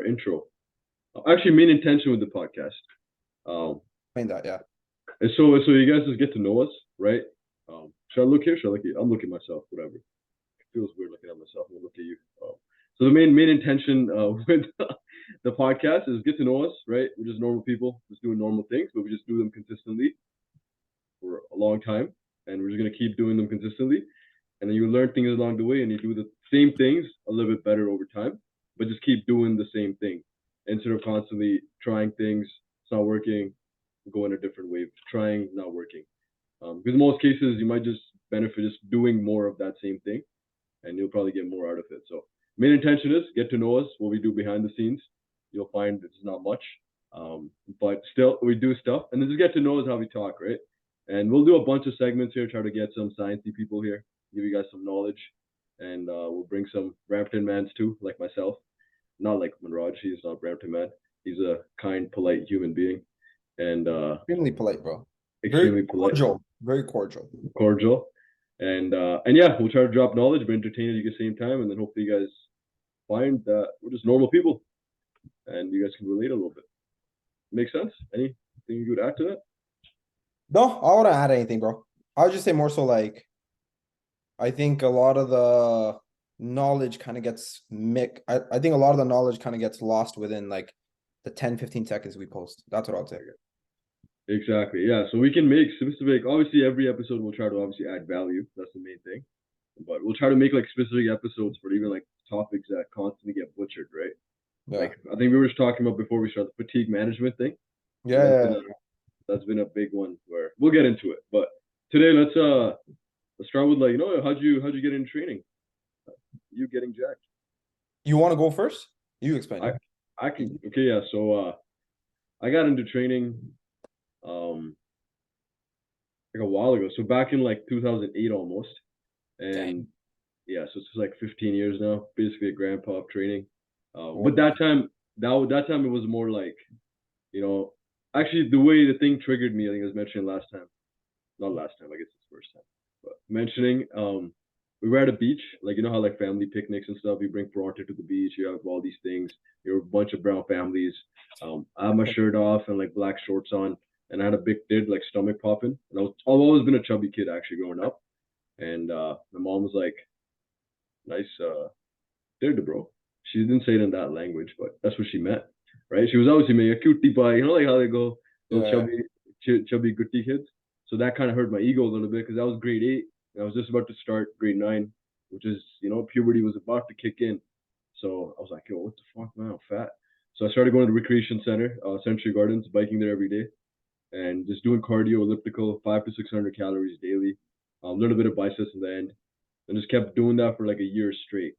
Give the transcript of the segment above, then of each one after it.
our intro. Actually, main intention with the podcast. Explain that, yeah. And so you guys just get to know us, right? Should I look here? Should I look here? I'm looking at myself, whatever. It feels weird looking at myself. I'm gonna look at you. So the main intention with the podcast is get to know us, right? We're just normal people, just doing normal things, but we just do them consistently for a long time, and we're just gonna keep doing them consistently. And then you learn things along the way, and you do the same things a little bit better over time, but just keep doing the same thing instead of constantly trying things. It's not working, go in a different way, trying, not working. Because in most cases, you might just benefit just doing more of that same thing, and you'll probably get more out of it. So main intention is get to know us, what we do behind the scenes. You'll find it's not much, but still we do stuff, and then just get to know us how we talk, right? And we'll do a bunch of segments here, try to get some sciencey people here, give you guys some knowledge, and we'll bring some Brampton mans too, like myself. Not like Manraj, he's not Brampton man. He's a kind, polite human being, and Extremely polite, bro. Very extremely polite, cordial. Very cordial. cordial, and yeah, we'll try to drop knowledge, but entertain at the same time, and then hopefully you guys find that we're just normal people, and you guys can relate a little bit. Make sense? Anything you would add to that? No, I wouldn't add anything, bro. I would just say more so like, I think a lot of the knowledge kind of gets I think a lot of the knowledge kind of gets lost within like the 10-15 seconds we post. That's what I'll say. Exactly. Yeah. So we can make specific. Obviously, every episode we'll try to obviously add value. That's the main thing. But we'll try to make like specific episodes for even like topics that constantly get butchered, right? Yeah. Like I think we were just talking about before we start the fatigue management thing. Yeah. That's been a big one where we'll get into it. But today let's start with like, how'd you get into training? You getting jacked. You want to go first? You explain. I can. Okay, yeah. So I got into training like a while ago. So back in like 2008 almost. And Dang. yeah, so it's like 15 years now, basically a grandpa of training. But that time it was more like, actually the way the thing triggered me, I think I was mentioning last time. Not last time, I guess it's the first time. But mentioning, we were at a beach, like how like family picnics and stuff, you bring Toronto to the beach, you have all these things, you're a bunch of brown families. I have my shirt off and like black shorts on, and I had a big did like stomach popping. And I've always been a chubby kid actually growing up. And my mom was like, nice did, bro. She didn't say it in that language, but that's what she meant, right? She was obviously making a cutie pie, like how they go, those chubby goody kids. So that kind of hurt my ego a little bit because I was grade 8 and I was just about to start grade 9, which is, puberty was about to kick in. So I was like, yo, what the fuck, man, I'm fat. So I started going to the recreation center, Century Gardens, biking there every day, and just doing cardio, elliptical, 500 to 600 calories daily. Learned a bit of biceps in the end, and just kept doing that for like a year straight.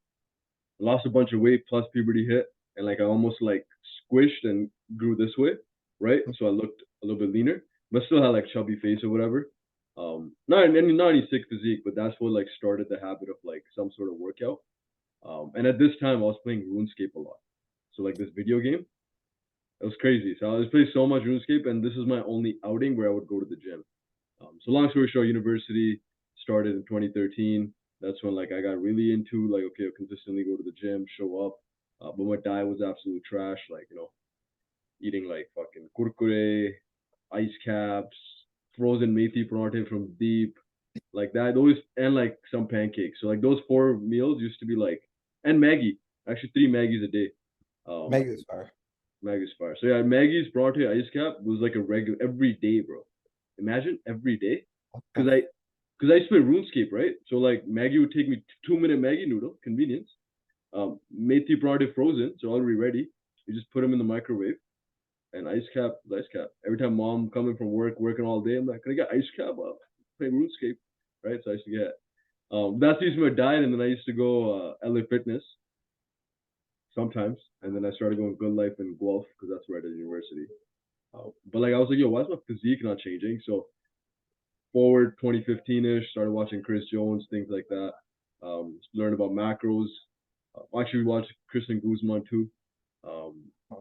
I lost a bunch of weight, plus puberty hit, and like I almost like squished and grew this way, right? So I looked a little bit leaner, but still had like chubby face or whatever. Not any sick physique, but that's what like started the habit of like some sort of workout. And at this time, I was playing RuneScape a lot. So like this video game, it was crazy. So I was playing so much RuneScape, and this is my only outing where I would go to the gym. So long story short, university started in 2013. That's when like I got really into like, okay, I'll consistently go to the gym, show up. But my diet was absolute trash. Like, eating like fucking kurkure, ice caps, frozen methi parathe from Deep, like that. Those, and like some pancakes. So like those 4 meals used to be like, and Maggie. Actually 3 Maggies a day. Maggie's fire. Maggie's fire. So yeah, Maggie's parathe ice cap was like a regular every day, bro. Imagine every day. Because I used to play RuneScape, right? So like Maggie would take me 2-minute Maggie noodle, convenience. Methi parathe frozen, so already ready. You just put them in the microwave, and ice cap. Every time mom coming from work, working all day, I'm like, can I get ice cap? Play RuneScape, right? So I used to get. That's used to my diet, and then I used to go LA Fitness sometimes, and then I started going Good Life in Guelph because that's where I did university. But like I was like, yo, why is my physique not changing? So forward 2015-ish, started watching Chris Jones, things like that. Learned about macros. Actually, we watched Kristen Guzman too.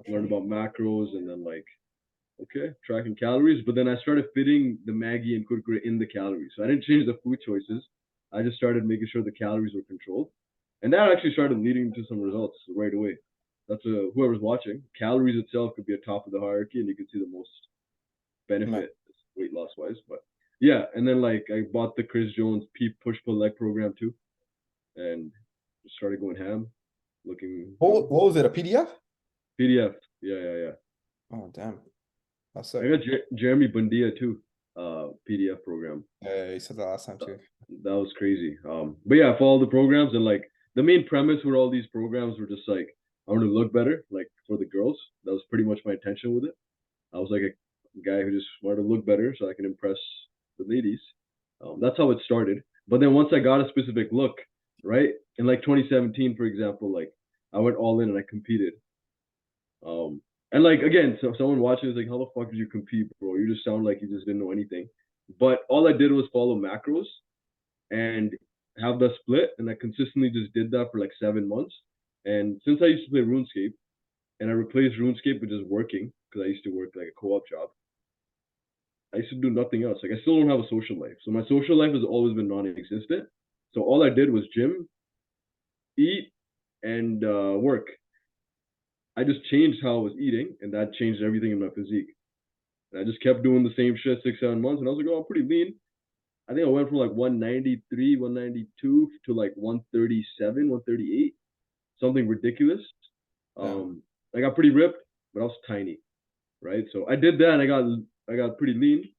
Learned about macros, and then like, okay, tracking calories. But then I started fitting the Maggie and kurkure in the calories. So I didn't change the food choices. I just started making sure the calories were controlled. And that actually started leading to some results right away. That's whoever's watching. Calories itself could be a top of the hierarchy, and you can see the most Nice. benefit weight loss wise. But yeah, and then like I bought the Chris Jones peep push pull leg program too, and just started going ham, looking, What was it? A PDF? PDF. Yeah. Oh, damn. That's I sick. got Jeremy Bundia too, PDF program. Yeah, you said that last time too. That was crazy. But yeah, I followed the programs, and like the main premise with all these programs were just like I want to look better, like for the girls. That was pretty much my intention with it. I was like a guy who just wanted to look better so I can impress the ladies. That's how it started. But then once I got a specific look, right, in like 2017, for example, like I went all in and I competed. Um, and like again, so someone watching is like, how the fuck did you compete, bro? You just sound like you just didn't know anything. But all I did was follow macros and have the split, and I consistently just did that for like 7 months. And since I used to play RuneScape, and I replaced RuneScape with just working because I used to work like a co-op job. I used to do nothing else. Like I still don't have a social life, so my social life has always been non-existent. So all I did was gym, eat, and work. I just changed how I was eating, and that changed everything in my physique. And I just kept doing the same shit 6, 7 months, and I was like, oh, I'm pretty lean. I think I went from like 193, 192 to like 137, 138, something ridiculous. Yeah. I got pretty ripped, but I was tiny, right? So I did that, and I got pretty lean.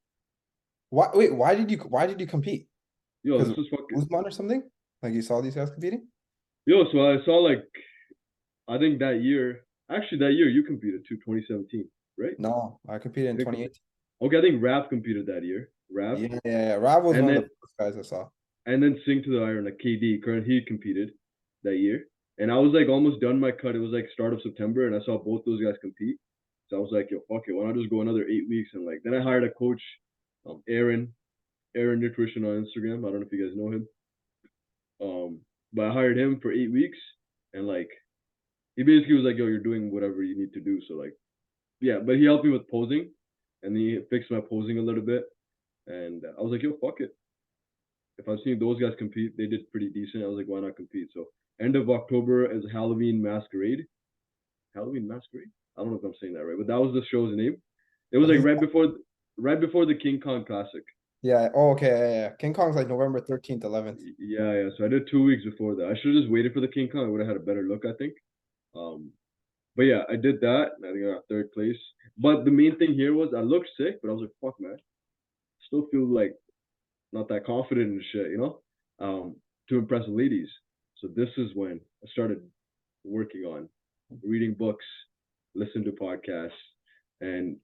Why did you compete? Yo, Because this was fucking. Usman or something? Like you saw these guys competing? Yo, so I saw like I think that year. Actually, that year you competed too, 2017, right? No, I competed in You didn't compete. 2018. Okay, I think Rap competed that year. Rap, Yeah. Rav was and one of then the first guys I saw. Sing to the Iron, like KD. Current he competed that year, and I was like almost done my cut. It was like start of September, and I saw both those guys compete. So I was like, yo, fuck it, why not just go another 8 weeks? And like then I hired a coach, Aaron Nutrition on Instagram. I don't know if you guys know him. But I hired him for 8 weeks, and like he basically was like, yo, you're doing whatever you need to do. So like, yeah, but he helped me with posing, and he fixed my posing a little bit, and I was like, yo, fuck it. If I've seen those guys compete, they did pretty decent. I was like, why not compete? So end of October is Halloween Masquerade. Halloween Masquerade. I don't know if I'm saying that right, but that was the show's name. It was I like think right before the King Kong Classic. yeah. Oh, okay. Yeah. King Kong's like November 13th, 11th. Yeah. So I did 2 weeks before that. I should have just waited for the King Kong. I would have had a better look, I think. Um, but yeah, I did that. And I think I got third place. But the main thing here was I looked sick, but I was like, fuck, man. Still feel like not that confident and shit, to impress the ladies. So this is when I started working on reading books, listen to podcasts, and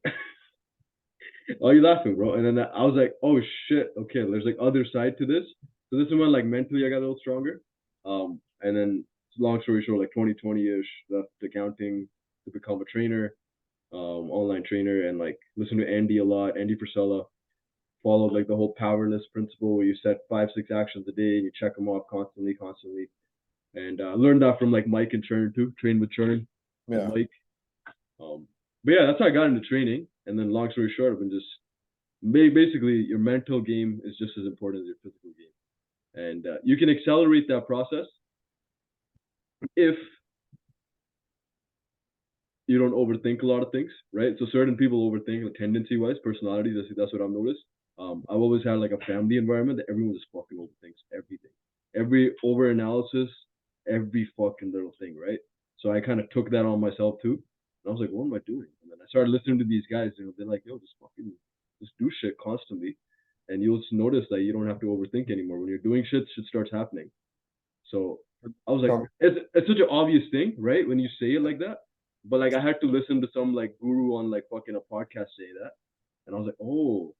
oh, you laughing, bro? And then I was like, oh shit, okay, there's like other side to this. So this is when like mentally I got a little stronger. And then long story short, like 2020-ish, left accounting to become a trainer, online trainer, and like listen to Andy a lot, Andy Frisella. Followed like the whole powerless principle where you set 5, 6 actions a day and you check them off constantly. And learned that from like Mike and Churn too, train with Churn and Yeah. Mike. But yeah, that's how I got into training. And then long story short, I've been just basically your mental game is just as important as your physical game. And you can accelerate that process if you don't overthink a lot of things, right? So certain people overthink, like tendency wise, personality. That's what I've noticed. I've always had like a family environment that everyone just fucking overthinks everything, every over analysis, every fucking little thing, right? So I kind of took that on myself too. And I was like, what am I doing? And then I started listening to these guys. They're like, yo, just do shit constantly, and you'll just notice that you don't have to overthink anymore. When you're doing shit starts happening. So I was like, So, it's such an obvious thing, right? When you say it like that. But like I had to listen to some like guru on like fucking a podcast say that. And I was like, oh,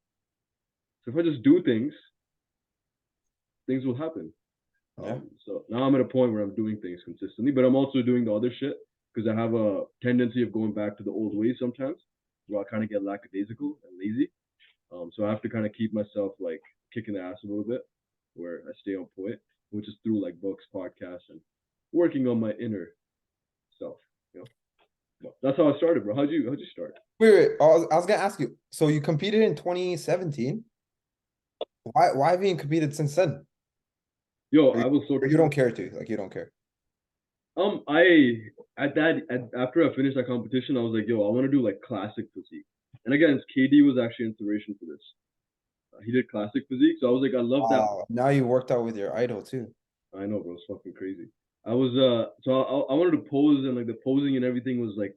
so if I just do things, things will happen. yeah. So now I'm at a point where I'm doing things consistently, but I'm also doing the other shit because I have a tendency of going back to the old ways sometimes, where I kind of get lackadaisical and lazy. So I have to kind of keep myself like kicking the ass a little bit, where I stay on point, which is through like books, podcasts, and working on my inner self. You know, well, that's how I started, bro. How'd you start? Wait. I was gonna ask you. So you competed in 2017. Why have you competed since then? Yo, Or you, I was so or you don't care to? Like you don't care. After I finished that competition, I was like, yo, I want to do like classic physique. And again, KD was actually inspiration for this. He did classic physique, so I was like, I love that. Wow. Now you worked out with your idol too. I know, bro, it's fucking crazy. I was so I wanted to pose, and like the posing and everything was like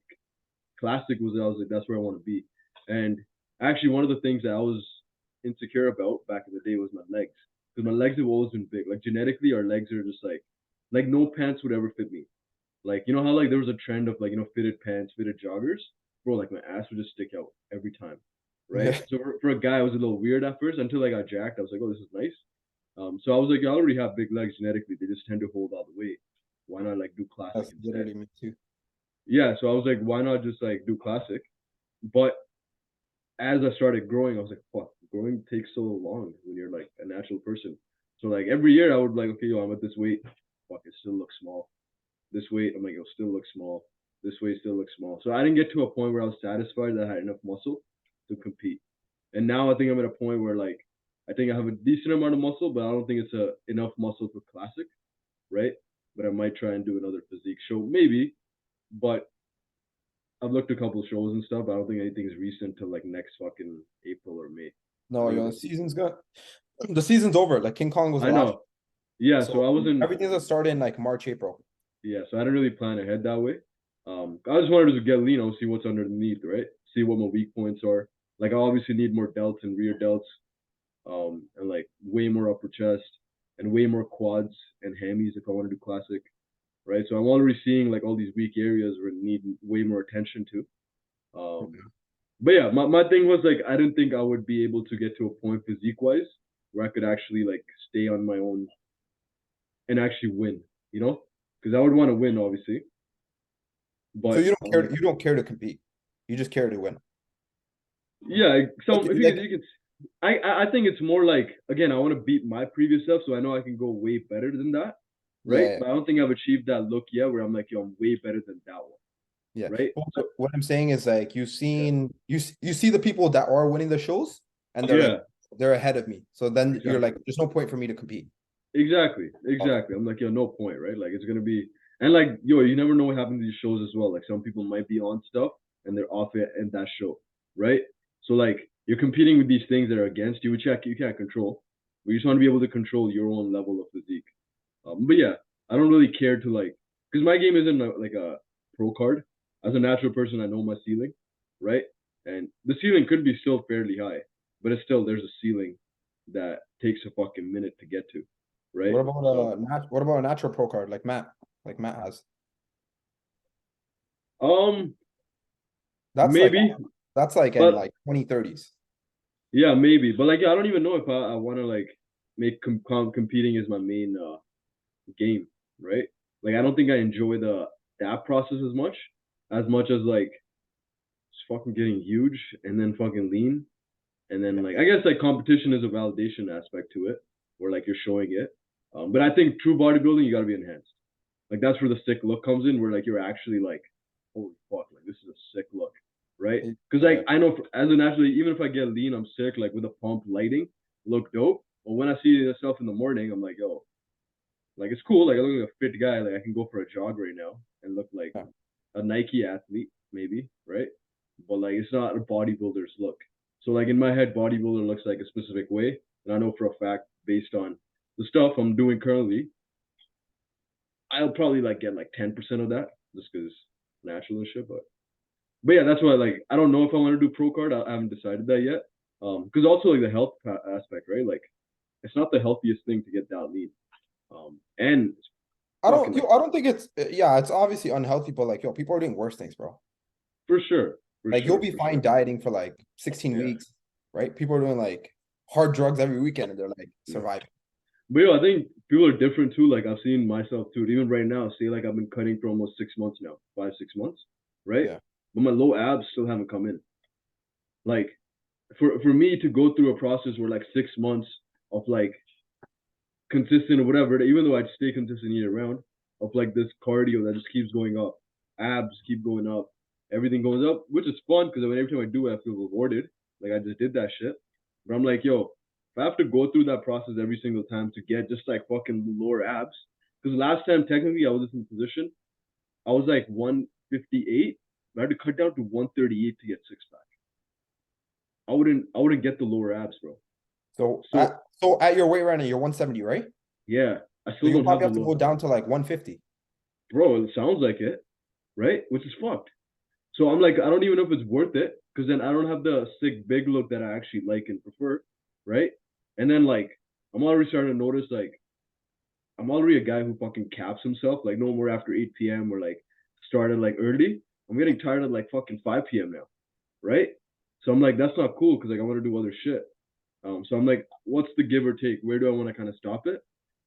classic. I was like, that's where I want to be. And actually, one of the things that I was insecure about back in the day was my legs, because my legs have always been big. Like genetically, our legs are just like no pants would ever fit me. Like, you know how like there was a trend of like, fitted pants, fitted joggers? Bro, like my ass would just stick out every time. Right? Yeah. So for a guy, I was a little weird at first until I got jacked. I was like, oh, this is nice. So I was like, I already have big legs genetically. They just tend to hold all the weight. Why not like do classic That's instead? literally me too. Yeah, so I was like, why not just like do classic? But as I started growing, I was like, fuck, growing takes so long when you're like a natural person. So like every year I would like, okay, yo, I'm at this weight. Fuck, it still looks small. This weight, I'm like, it'll still look small. This weight still looks small. So I didn't get to a point where I was satisfied that I had enough muscle to compete. And now I think I'm at a point where like I think I have a decent amount of muscle, but I don't think it's enough muscle for classic, right? But I might try and do another physique show, maybe. But I've looked at a couple of shows and stuff. But I don't think anything's recent till like next fucking April or May. I No, think yo, it's the like season's good. The season's over. Like King Kong was the I last. know. Yeah, so So I wasn't. everything's gonna start in like March, April. Yeah, so I didn't really plan ahead that way. I just wanted to get lean, see what's underneath, right? See what my weak points are. Like I obviously need more delts and rear delts, and like way more upper chest and way more quads and hammies if I want to do classic, right? So I'm already seeing like all these weak areas where need way more attention to. Um, but yeah, my thing was like I didn't think I would be able to get to a point physique wise where I could actually like stay on my own and actually win, you know? Because I would want to win, obviously, So but you don't care to compete. You just care to win. yeah, Like some if like you can, I think it's more like again, I want to beat my previous self, so I know I can go way better than that, right? yeah, But I don't think I've achieved that look yet, where I'm like, yo, I'm way better than that one, yeah. right? Well, So what I'm saying is like yeah, you see the people that are winning the shows and they're like yeah, they're ahead of me. So then you're like, exactly, there's no point for me to compete. exactly, Okay. exactly. I'm like, yo, no point, right? Like it's gonna be, and like, yo, you never know what happens to these shows as well. Like some people might be on stuff and they're off it in that show, right? So like you're competing with these things that are against you, which you can't control. We just want to be able to control your own level of physique. But yeah, I don't really care to like, because my game isn't like a pro card. As a natural person, I know my ceiling, right? And the ceiling could be still fairly high, but it's still there's a ceiling that takes a fucking minute to get to, right? So, What about a natural pro card like Matt has? um, That's like maybe, that's like in but like 2030s. yeah, maybe, but like, yeah, I don't even know if I want to like make competing as my main game, right? Like, I don't think I enjoy that process as much as like just fucking getting huge and then fucking lean. And then Yeah. like I guess like competition is a validation aspect to it, where like you're showing it. But I think true bodybuilding you gotta be enhanced. Like that's where the sick look comes in, where like you're actually like, holy fuck, like this is a sick look, right? Because like Yeah. I know as an athlete, even if I get lean, I'm sick, like with a pump lighting, look dope. But when I see myself in the morning, I'm like, yo, like it's cool. Like I look like a fit guy. Like I can go for a jog right now and look like Yeah. a Nike athlete, maybe, right? But like it's not a bodybuilder's look. So like in my head, bodybuilder looks like a specific way, and I know for a fact based on the stuff I'm doing currently, I'll probably like get like 10% of that just because natural and shit. But yeah, that's why like I don't know if I want to do pro card. I haven't decided that yet. Because also like the health aspect, right? Like it's not the healthiest thing to get that lean. And it's fucking like I don't think it's yeah, it's obviously unhealthy, but like yo, people are doing worse things, bro. for sure, for Like you'll sure, be for fine sure. dieting for like 16 Yeah, weeks, right? People are doing like hard drugs every weekend and they're like yeah. surviving. But I think people are different too. Like I've seen myself too. Even right now, say like I've been cutting for almost 6 months now, 5 6 months, right? Yeah. But my low abs still haven't come in. Like for me to go through a process where like 6 months of like consistent or whatever, even though I'd stay consistent year round, of like this cardio that just keeps going up, abs keep going up, everything goes up, which is fun because every time I do it, I feel rewarded. Like I just did that shit. But I'm like, yo, if I have to go through that process every single time to get just like fucking lower abs, because last time technically I was in a position I was like 158. I had to cut down to 138 to get six pack. I wouldn't get the lower abs, bro. So So at your weight right now, you're 170, right? yeah, I So still you don't have probably the have to low, go down to like 150. bro. It sounds like it, right? Which is fucked. So I'm like, I don't even know if it's worth it because then I don't have the sick big look that I actually like and prefer, right? And then like I'm already starting to notice like I'm already a guy who fucking caps himself, like no more after 8 p.m. or like started like early. I'm getting tired at like fucking 5 p.m. now, right? So I'm like, that's not cool because like I want to do other shit. So I'm like, what's the give or take? Where do I want to kind of stop it?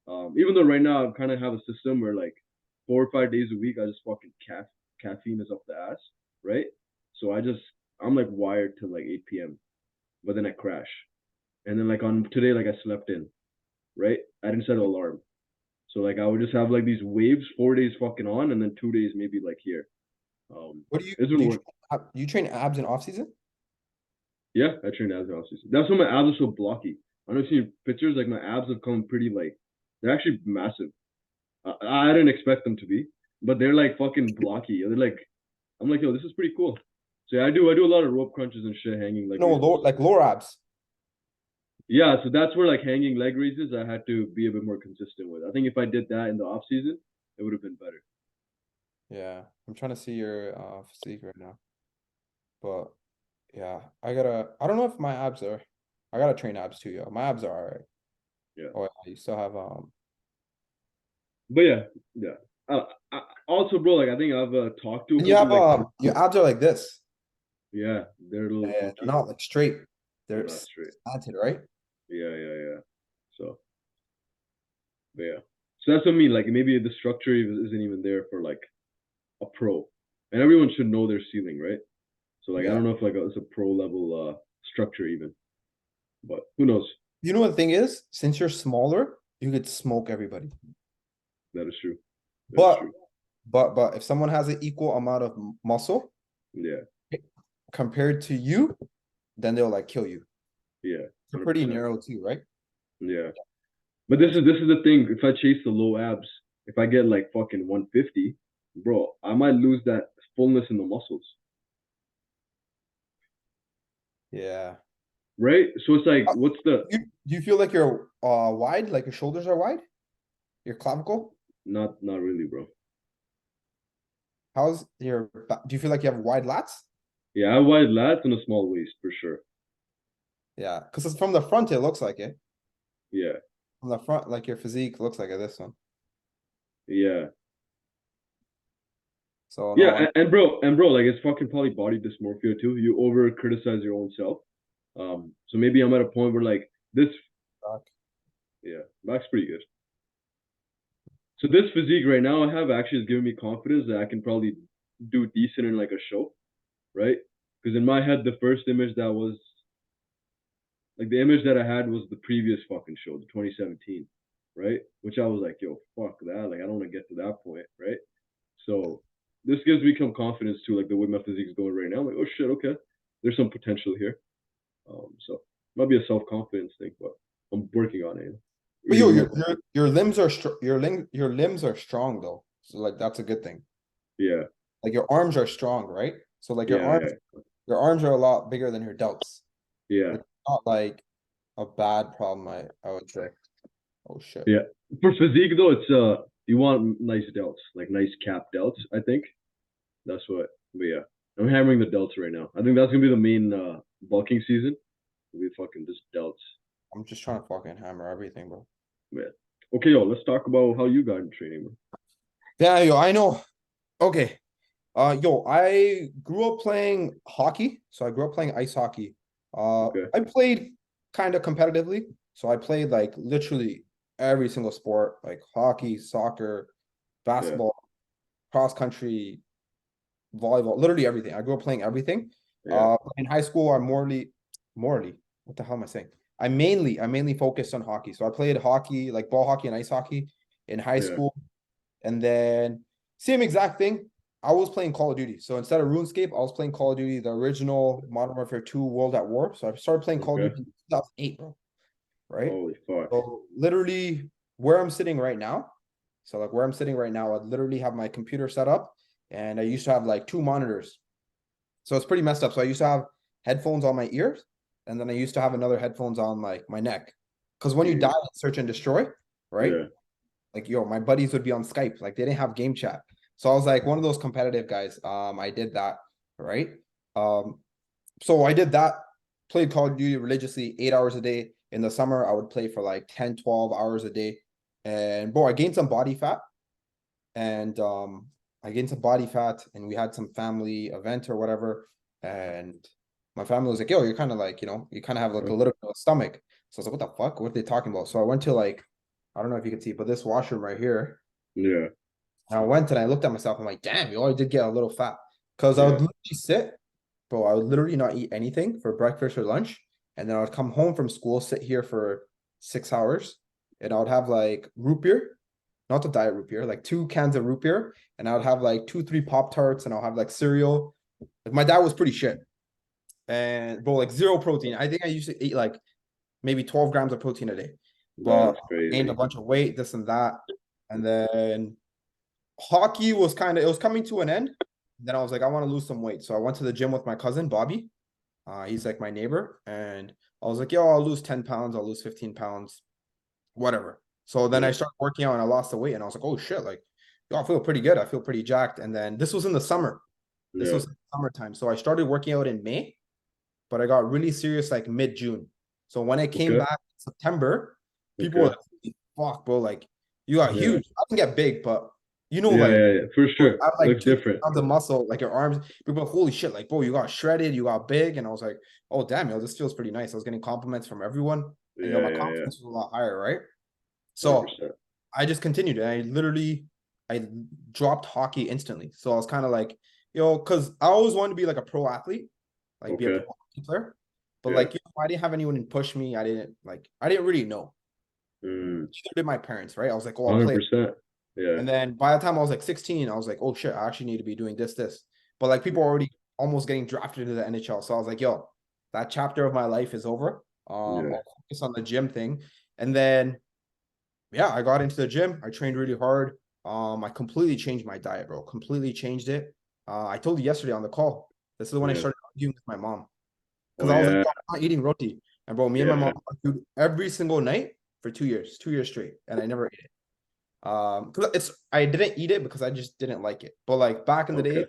Even though right now I kind of have a system where like 4 or 5 days a week I just fucking caffeine is up the ass, right? So I'm like wired till like 8 p.m. But then I crash, and then like on today like I slept in, right? I didn't set an alarm, so like I would just have like these waves, 4 days fucking on, and then 2 days maybe like here. What do you It's do? been work. You train abs in off season? Yeah, I train abs off season. That's why my abs are so blocky. I don't see pictures like my abs have come pretty like they're actually massive. I didn't expect them to be, but they're like fucking blocky. They're like, I'm like, yo, this is pretty cool. So yeah, I do a lot of rope crunches and shit, hanging leg No, raises. like lower abs. Yeah, so that's where like hanging leg raises, I had to be a bit more consistent with. I think if I did that in the off season, it would have been better. Yeah, I'm trying to see your physique right now, but yeah, I don't know if my abs are. I gotta train abs too, yo. My abs are alright. Yeah, Oh, yeah, you still have but yeah, yeah. Also, bro, like I think I've talked to a and you couple have like your abs are like this. yeah, they're a little Yeah, they're funky. not like straight. They're They're not straight. slanted, right? Yeah, yeah, yeah. So, but yeah. So that's what I mean. Like maybe the structure isn't even there for like a pro, and everyone should know their ceiling, right? So like I Yeah. don't know if like it's a pro level structure even, but who knows? You know what the thing is? Since you're smaller, you could smoke everybody. That is true. That is But true. but if someone has an equal amount of muscle Yeah, compared to you, then they'll like kill you. yeah, They're hundred pretty percent. narrow too, right? Yeah, but Yeah. this is the thing. If I chase the low abs, if I get like fucking 150, bro, I might lose that fullness in the muscles, Yeah. right? So it's like, Uh, what's the do you feel like you're wide, like your shoulders are wide? Your clavicle? not really, bro. How's your do you feel like you have wide lats? Yeah, I have wide lats and a small waist for sure. Yeah, because from the front it looks like it. Yeah, From the front, like your physique looks like it, this one. yeah. So Yeah, no, I'm and bro, like it's fucking probably body dysmorphia too. You over criticize your own self. So maybe I'm at a point where like this, back. yeah, back's pretty good. So this physique right now I have actually is giving me confidence that I can probably do decent in like a show, right? Because in my head, the first image that was like the image that I had was the previous fucking show, the 2017, right? Which I was like, yo, fuck that. Like I don't want to get to that point, right? So this gives me some confidence too, like the way my physique is going right now. I'm like, oh shit, okay, there's some potential here. So it might be a self confidence thing, but I'm working on it. But yo, Even more. your limbs are your limbs are strong though. So like that's a good thing. Yeah, Like your arms are strong, right? So like yeah, yeah, your arms are a lot bigger than your delts. yeah, It's not like a bad problem, I would say. Oh shit. yeah. For physique though, it's you want nice delts, like nice cap delts. I think that's what. But yeah, I'm hammering the delts right now. I think that's gonna be the main bulking season. It'll be fucking just delts. I'm just trying to fucking hammer everything, bro. Man. Okay, yo, let's talk about how you got in training, bro. Yeah, yo, I know. Okay. Yo, I grew up playing hockey. So I grew up playing ice hockey. Okay. I played kind of competitively. So I played like literally every single sport, like hockey, soccer, Yeah. basketball, cross country, volleyball, literally everything. I grew up playing everything. Yeah. In high school, morally, what the hell am I saying? I mainly focused on hockey. So I played hockey, like ball hockey and ice hockey in high Yeah. school. And then same exact thing. I was playing Call of Duty. So instead of RuneScape, I was playing Call of Duty, the original Modern Warfare 2 World at War. So I started playing Call of Okay. Duty in 2008, bro. Right? Holy fuck. So literally where I'm sitting right now. So like where I'm sitting right now, I literally have my computer set up and I used to have like 2 monitors. So it's pretty messed up. So I used to have headphones on my ears, and then I used to have another headphones on like my neck. Because when you die in Search and Destroy, right? Yeah. Like, yo, my buddies would be on Skype. Like, they didn't have game chat. So I was like one of those competitive guys. I did that, right? So I did that, played Call of Duty religiously 8 hours a day. In the summer, I would play for like 10, 12 hours a day. And bro, I gained some body fat. And I gained some body fat, and we had some family event or whatever. And my family was like, yo, you're kind of like, you kind of have like a little bit of stomach. So I was like, what the fuck? What are they talking about? So I went to like, I don't know if you can see, but this washroom right here. Yeah. And I went and I looked at myself. I'm like, damn, yo, I did get a little fat. Because I would literally sit, bro, I would literally not eat anything for breakfast or lunch. And then I would come home from school, sit here for 6 hours, and I would have like root beer, not the diet root beer, like 2 cans of root beer, and I would have like 2, 3 Pop-Tarts, and I'll have like cereal. Like my dad was pretty shit. And bro, like zero protein. I think I used to eat like maybe 12 grams of protein a day. But That's I gained a crazy. bunch of weight, this and that. And then hockey was it was coming to an end. Then I was like, I want to lose some weight. So I went to the gym with my cousin, Bobby. He's like my neighbor. And I was like, yo, I'll lose 10 pounds. I'll lose 15 pounds, whatever. So then I started working out and I lost the weight. And I was like, oh shit, like, yo, I feel pretty good. I feel pretty jacked. And then this was in the summer. This was summertime. So I started working out in May, but I got really serious like mid-June. So when I came back in September, people were like, fuck, bro, like you got huge. I didn't get big, but like For sure. I have like Looks 2 different. pounds of muscle, like your arms. People are, holy shit, like bro, you got shredded, you got big. And I was like, oh damn, yo, this feels pretty nice. I was getting compliments from everyone. And my confidence was a lot higher, right? So 100%. I just continued, and I dropped hockey instantly. So I was kind of like, because I always wanted to be like a pro athlete, like be a pro hockey player. But like, I didn't have anyone to push me. I didn't really know. Neither did my parents, right? I was like, oh, I'll play. 100%. Yeah. And then by the time I was like 16, I was like, oh shit, I actually need to be doing this. But like people are already almost getting drafted into the NHL. So I was like, yo, that chapter of my life is over. I'll focus on the gym thing. And then I got into the gym. I trained really hard. I completely changed my diet, bro. Completely changed it. I told you yesterday on the call. This is when I started arguing with my mom. Because I was like, I'm not eating roti. And bro, me and my mom argued every single night for 2 years straight. And I never ate it. Because I didn't eat it because I just didn't like it. But like back in the day,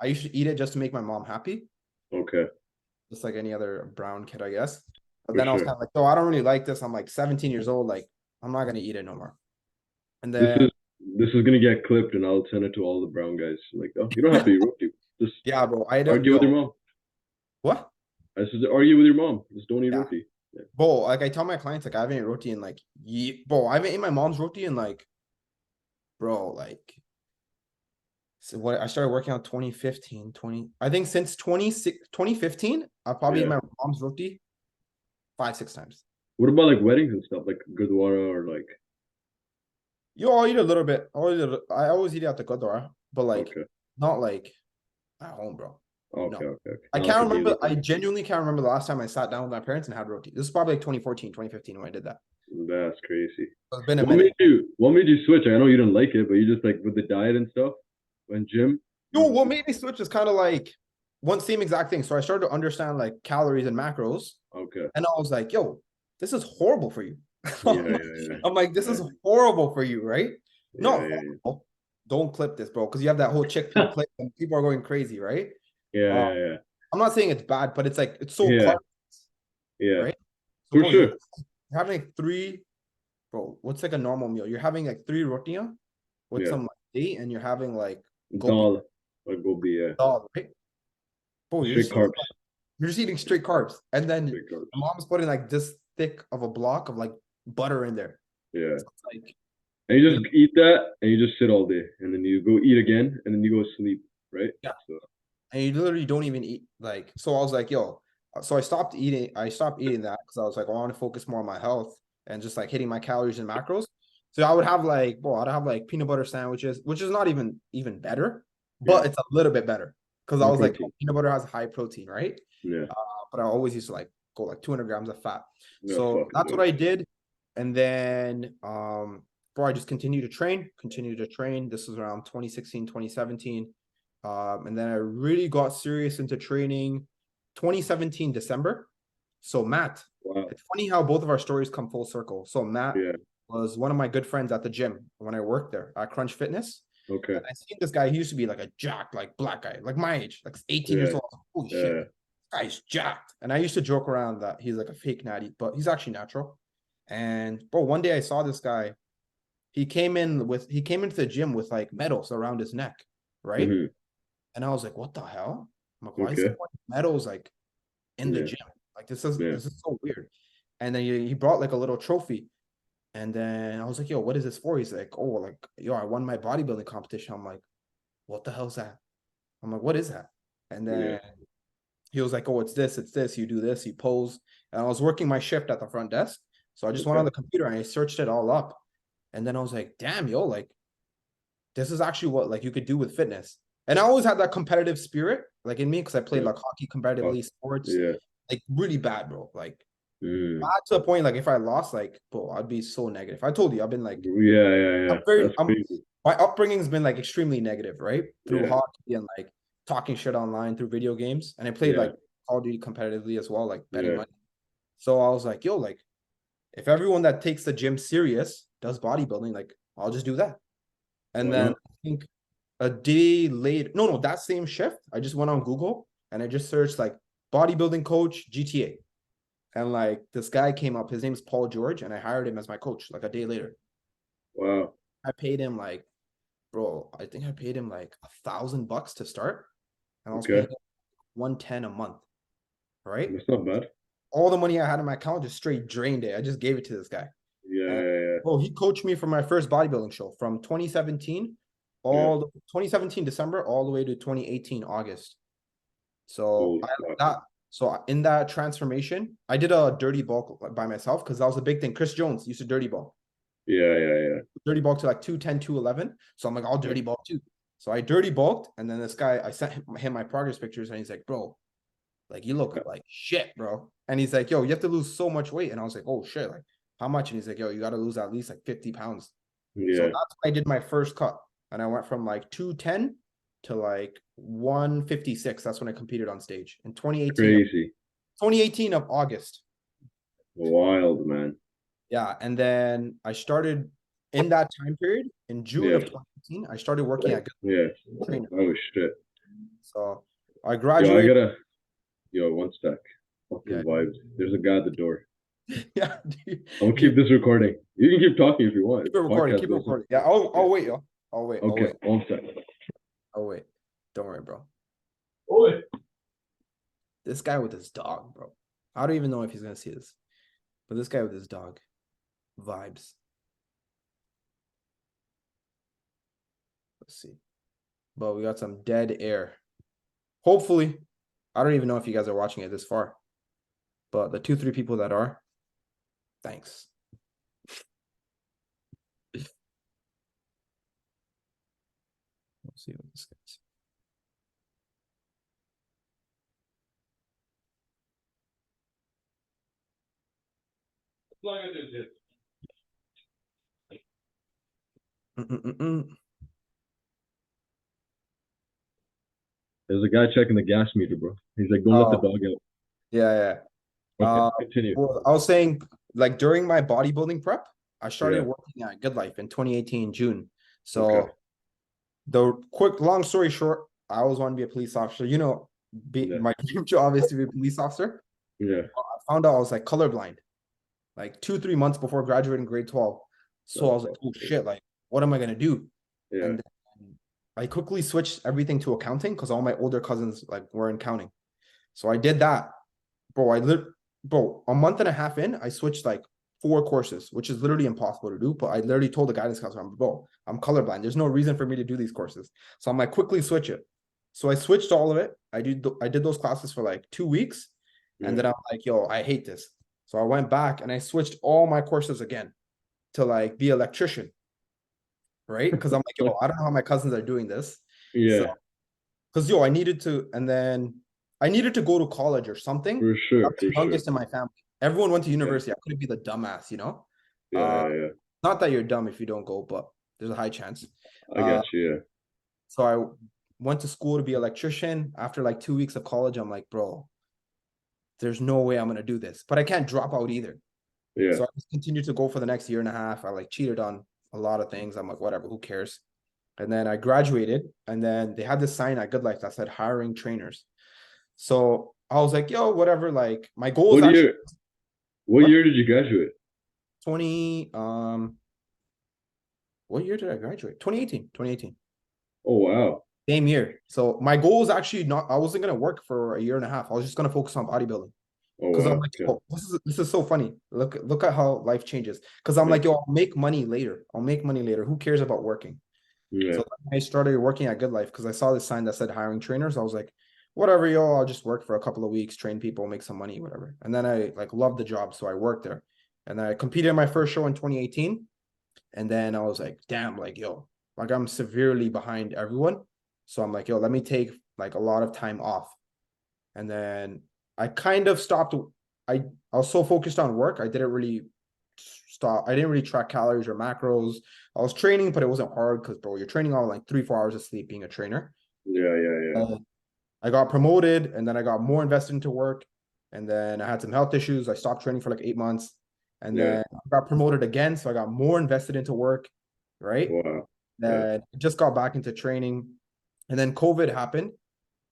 I used to eat it just to make my mom happy. Okay. Just like any other brown kid, I guess. But then I was kind of like, oh, I don't really like this. I'm like 17 years old. Like, I'm not gonna eat it no more. And then this is gonna get clipped, and I'll send it to all the brown guys. Like, oh, you don't have to eat roti. Just bro. I don't argue with your mom. What? I said argue with your mom. Just don't eat roti. Yeah. Bro, like I tell my clients, like I haven't eaten roti in like bro, I haven't eaten my mom's roti in like, bro, like so what I started working out 2015, I think since 2015, I've probably eaten my mom's roti 5-6 times. What about like weddings and stuff, like Gurdwara or like? I'll eat a little bit. I always eat it at the Gurdwara, but like not like at home, bro. Okay. I can't remember. I genuinely can't remember the last time I sat down with my parents and had roti. This is probably like 2014, 2015 when I did that. That's crazy. It's been a minute. What made you switch? I know you didn't like it, but you just like with the diet and stuff, when gym. What made me switch is kind of like same exact thing. So I started to understand like calories and macros. Okay. And I was like, yo, this is horrible for you. I'm like, this is horrible for you, right? No, don't clip this, bro, because you have that whole chickpea clip and people are going crazy, right? I'm not saying it's bad, but it's like it's so right? So for sure. You're having like 3, bro. What's like a normal meal? You're having like 3 rotia with some like date, and you're having like dal, like gobi, dal, right? Bro, you're just eating straight carbs, and then mom's putting like this thick of a block of like butter in there. Yeah. So like, and you just eat that, and you just sit all day, and then you go eat again, and then you go sleep, right? Yeah. So. And you literally don't even eat like. So I was like, yo. So I stopped eating. I stopped eating that because I was like, I want to focus more on my health and just like hitting my calories and macros. So I would have like, I'd have like peanut butter sandwiches, which is not even better, but it's a little bit better because I was like, peanut butter has high protein, right? Yeah. But I always used to like go like 200 grams of fat. So that's what I did. And then, I just continued to train. This was around 2016, 2017. And then I really got serious into training 2017 December. So Matt, Wow. it's funny how both of our stories come full circle. So Matt Yeah. was one of my good friends at the gym when I worked there at Crunch Fitness. Okay. And I seen this guy. He used to be like a jacked, like black guy, like my age, like 18 years Yeah. old. Holy shit, Yeah. this guy's jacked. And I used to joke around that he's like a fake natty, but he's actually natural. And bro, one day I saw this guy. He came into the gym with like medals around his neck, right? Mm-hmm. And I was like, what the hell? I'm like, why is he Okay. wearing medals like in the Yeah. gym? Like this is Yeah. this is so weird. And then he brought like a little trophy. And then I was like, yo, what is this for? He's like, oh, like, yo, I won my bodybuilding competition. I'm like, what the hell's that? I'm like, what is that? And Yeah. then he was like, oh, it's this, you do this, you pose. And I was working my shift at the front desk. So I just went on Okay. the computer and I searched it all up. And then I was like, damn, yo, like, this is actually what like you could do with fitness. And I always had that competitive spirit, like in me, because I played Yeah. like hockey competitively, sports, Yeah. like really bad, bro. Like Mm. bad to the point, like if I lost, like, bro, I'd be so negative. I told you, I've been like, Yeah. Yeah. Yeah. That's crazy. my upbringing's been like extremely negative, right? Through Yeah. hockey and like talking shit online through video games. And I played Yeah. like Call of Duty competitively as well, like betting Yeah. money. So I was like, yo, like if everyone that takes the gym serious does bodybuilding, like I'll just do that. And Why then not? I think a day later, no, that same shift, I just went on Google and I just searched like bodybuilding coach GTA. And like this guy came up, his name's Paul George, and I hired him as my coach like a day later. Wow. I paid him like, bro, I think I paid him like $1,000 to start. And I was paying Okay. him 110 a month, right? That's not bad. All the money I had in my account just straight drained it. I just gave it to this guy. Yeah. And Yeah. well, he coached me for my first bodybuilding show from 2017, Yeah. 2017 December all the way to 2018 August. So Holy I fuck. that so in that transformation, I did a dirty bulk by myself because that was a big thing. Chris Jones used to dirty bulk. Yeah. Yeah. Yeah. Dirty bulk to like 210, 211. So I'm like, I'll Yeah. dirty bulk too. So I dirty bulked, and then this guy, I sent him my progress pictures, and he's like, bro, like you look like shit, bro. And he's like, yo, you have to lose so much weight. And I was like, oh shit, like how much? And he's like, yo, you got to lose at least like 50 pounds. So Yeah. that's when I did my first cut. And I went from like 210 to like 156. That's when I competed on stage in 2018 of August. Wild, man. Yeah. And then I started in that time period in June Yeah. of 2018. I started working at Yeah. Good Trainer. Oh shit. So I Yo, graduated. one sec. Yeah. Fucking vibes. There's a guy at the door. Yeah. I'm gonna keep this recording. You can keep talking if you want. Keep it recording. Podcast Keep it listen. recording. Yeah. I'll wait, yo. I'll wait. I'll Okay, wait. one sec. I'll wait. Don't worry, bro. Oi. This guy with his dog, bro. I don't even know if he's gonna see this. But this guy with his dog. Vibes. Let's see. But we got some dead air. Hopefully. I don't even know if you guys are watching it this far. But the 2-3 people that are, thanks. Let's see what this guy's. There's a guy checking the gas meter, bro. He's like, don't let the Oh, dog out. yeah. Okay, continue. Well, I was saying, like during my bodybuilding prep, I started Yeah. working at Good Life in 2018 June. So Okay. the long story short, I always want to be a police officer. You know, Yeah. my dream job is to be a police officer. Yeah. I found out I was like colorblind, like 2-3 months before graduating grade 12. So I was like, oh shit, like what am I gonna do? Yeah. And then I quickly switched everything to accounting because all my older cousins like were in counting. So I did that. Bro, a month and a half in, I switched like 4 courses, which is literally impossible to do. But I literally told the guidance counselor, bro, I'm colorblind. There's no reason for me to do these courses. So I'm like, quickly switch it. So I switched all of it. I did those classes for like 2 weeks. And then I'm like, yo, I hate this. So I went back and I switched all my courses again to like be electrician. Right. Because I'm like, yo, I don't know how my cousins are doing this. Yeah. So, because yo, I needed to, and then I needed to go to college or something. For sure. I'm the youngest in my family. Everyone went to university. Yeah. I couldn't be the dumbass, you know? Yeah. Not that you're dumb if you don't go, but there's a high chance. I got you. Yeah. So went to school to be an electrician. After like 2 weeks of college, I'm like, bro, there's no way I'm gonna do this. But I can't drop out either. Yeah. So I just continued to go for the next year and a half. I like cheated on a lot of things. I'm like, whatever, who cares? And then I graduated, and then they had this sign at Good Life that said hiring trainers. So I was like, yo, whatever. Like my goal is What actually year? What what year did you graduate? 20 what year did I graduate? 2018. 2018. Oh wow. Same year. So my goal is actually not, I wasn't gonna work for a year and a half. I was just gonna focus on bodybuilding. Oh Because I'm wow. like, Okay. oh, this is so funny. Look at how life changes. Because I'm Yeah. like, yo, I'll make money later. I'll make money later. Who cares about working? Yeah. So I started working at Good Life because I saw this sign that said hiring trainers. I was like, whatever, yo, I'll just work for a couple of weeks, train people, make some money, whatever. And then I like loved the job, so I worked there. And then I competed in my first show in 2018. And then I was like, damn, like, yo, like I'm severely behind everyone. So I'm like, yo, let me take like a lot of time off. And then I kind of stopped. I was so focused on work, I didn't really stop. I didn't really track calories or macros. I was training, but it wasn't hard because, bro, you're training on like 3-4 hours of sleep being a trainer. Yeah. Yeah. I got promoted, and then I got more invested into work. And then I had some health issues. I stopped training for like 8 months. And Yeah. then I got promoted again. So I got more invested into work, right? Wow. Yeah. Then I just got back into training. And then COVID happened.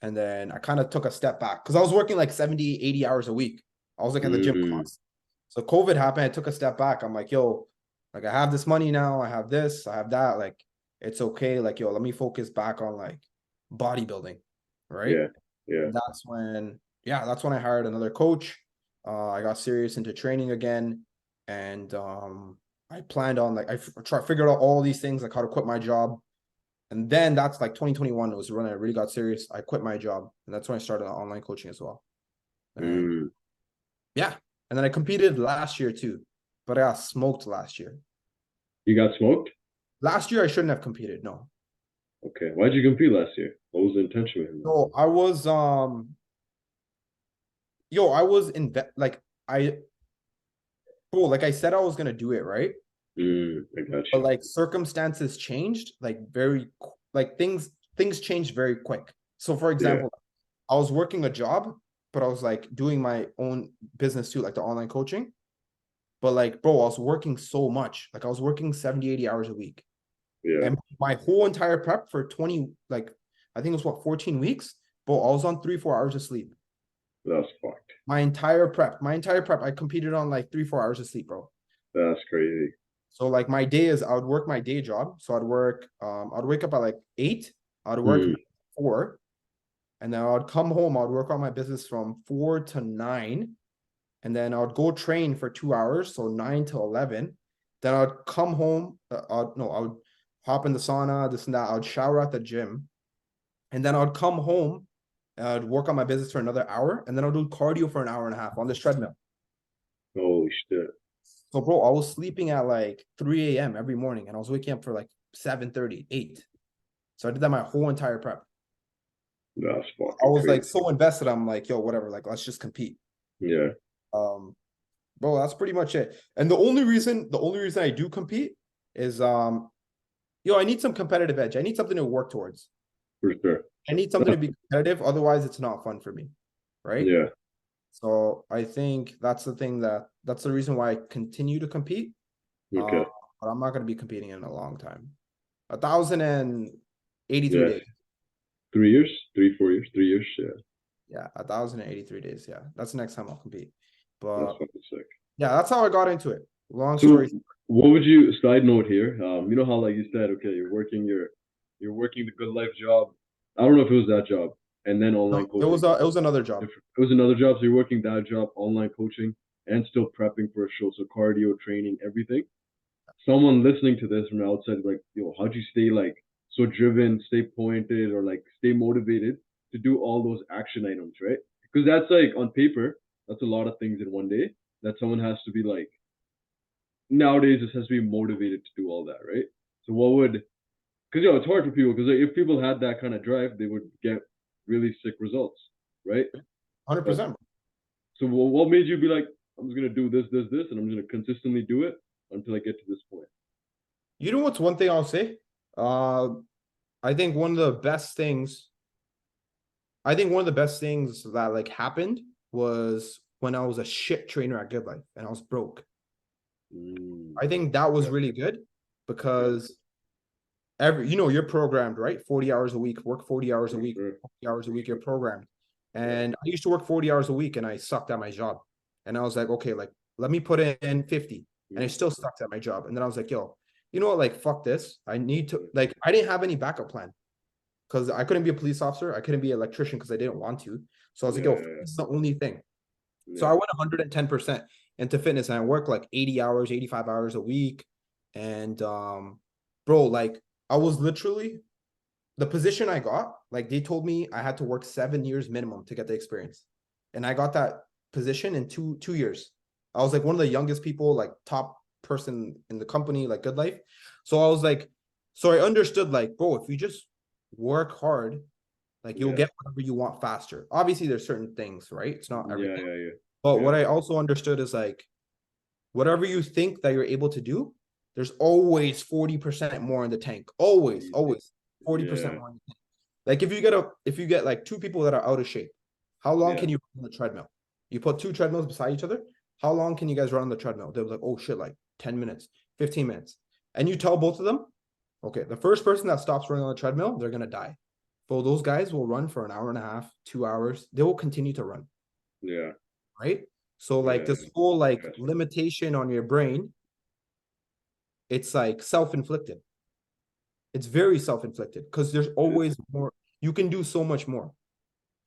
And then I kind of took a step back because I was working like 70, 80 hours a week. I was like at the gym Mm. class. So COVID happened. I took a step back. I'm like, yo, like I have this money now. I have this, I have that. Like, it's okay. Like, yo, let me focus back on like bodybuilding. Right. Yeah. Yeah. And that's when I hired another coach. I got serious into training again. And I planned on like, figured out all these things, like how to quit my job. And then that's like 2021 was when I really got serious. I quit my job, and that's when I started online coaching as well. And Mm. yeah, and then I competed last year too, but I got smoked last year. You got smoked? Last year I shouldn't have competed. No, Okay. Why'd you compete last year? What was the intention behind that? so I was I was like I like I said I was gonna do it, right? I got But you. like circumstances changed, like like things changed very quick. So for Yeah. example, I was working a job, but I was like doing my own business too, like the online coaching. But like, bro, I was working so much. Like I was working 70, 80 hours a week. Yeah. And my whole entire prep for 20, like I think it was what, 14 weeks. Bro, I was on 3-4 hours of sleep. That's fucked. My entire prep, I competed on like 3-4 hours of sleep, bro. That's crazy. So like my day is I would work my day job. So I'd wake up at like 8, I'd work Mm. 4, and then I'd come home, I'd work on my business from 4 to 9. And then I would go train for 2 hours, so 9 to 11. Then I would come home. I would hop in the sauna, this and that. I would shower at the gym, and then I would come home. I'd work on my business for another hour, and then I'll do cardio for an hour and a half on this treadmill. Holy shit. So, bro, I was sleeping at like 3 a.m. every morning, and I was waking up for like 7:30, 8. So I did that my whole entire prep. That's I fucking was like crazy. so invested. I'm like, yo, whatever. Like, let's just compete. Yeah. Um, Bro, that's pretty much it. And the only reason I do compete is I need some competitive edge. I need something to work towards. For sure. I need something to be competitive. Otherwise, it's not fun for me. Right. Yeah. So I think that's the reason why I continue to compete. Uh, Okay. but I'm not going to be competing in a long time. 1,083 Yeah. days. 3 years? 3, 4 years? 3 years? Yeah. Yeah, 1,083 days. Yeah, that's the next time I'll compete. That's But fucking sick. yeah, that's how I got into it. Long So story. what would you side note here? You know how like you said, okay, you're working the good life job. I don't know if it was that job and then No, online it coaching. was it was another job. It was another job. So you're working that job, online coaching, and still prepping for a show. So cardio, training, everything. Someone listening to this from outside is like, yo, how'd you stay like so driven, stay pointed, or like stay motivated to do all those action items, right? Because that's like on paper, that's a lot of things in one day that someone has to be like nowadays just has to be motivated to do all that, right? So what would because it's hard for people because if people had that kind of drive, they would get really sick results, right? But 100%. so what made you be like, I'm just gonna do this, this, this, and I'm gonna consistently do it until I get to this point? You know what's one thing I'll say? I think one of the best things I think one of the best things that like happened was when I was a shit trainer at Good Life and I was broke. I think that was really good because you're programmed, right? 40 hours a week, work 40 hours a week, 40 hours a week, you're programmed. And I used to work 40 hours a week and I sucked at my job. And I was like, okay, like, let me put in 50. And I still sucked at my job. And then I was like, yo, you know what? Like, fuck this. I need to, like, I didn't have any backup plan because I couldn't be a police officer. I couldn't be an electrician because I didn't want to. So I was like, yo, this is the only thing. So I went 110% into fitness and I worked like 80 hours, 85 hours a week. And bro, like I was literally the position I got, like they told me I had to work 7 years minimum to get the experience. And I got that position in two years. I was like one of the youngest people, like top person in the company, like Good Life. So I was like, so I understood like, bro, if you just work hard, like you'll get whatever you want faster. Obviously, there's certain things, right? It's not everything. But what I also understood is like, whatever you think that you're able to do, there's always 40% more in the tank. Always 40% more in the tank. Like if you get like two people that are out of shape, how long can you run on the treadmill? You put two treadmills beside each other. How long can you guys run on the treadmill? They're like, oh shit, like 10 minutes, 15 minutes. And you tell both of them, okay, the first person that stops running on the treadmill, they're gonna die. So those guys will run for an hour and a half, 2 hours. They will continue to run. Yeah. Right. So like this whole like limitation on your brain, it's like self-inflicted. It's very self-inflicted because there's always more. You can do so much more.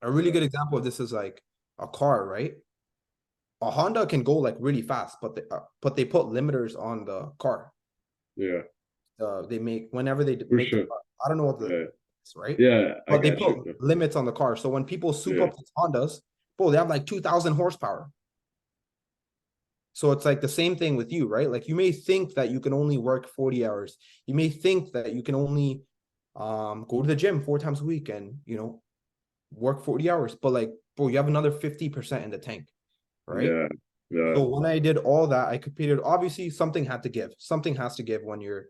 A really good example of this is like a car, right? A Honda can go like really fast, but they put limiters on the car. Yeah. They make whenever they For make sure. the car. I don't know what right? Yeah, I But they got put you. limits on the car. So when people soup up these Hondas, bro, they have like 2,000 horsepower. So it's like the same thing with you, right? Like you may think that you can only work 40 hours. You may think that you can only go to the gym 4 times a week and work 40 hours, but like, bro, you have another 50% in the tank, right? Yeah. So when I did all that, I competed. Obviously, something had to give. Something has to give when you're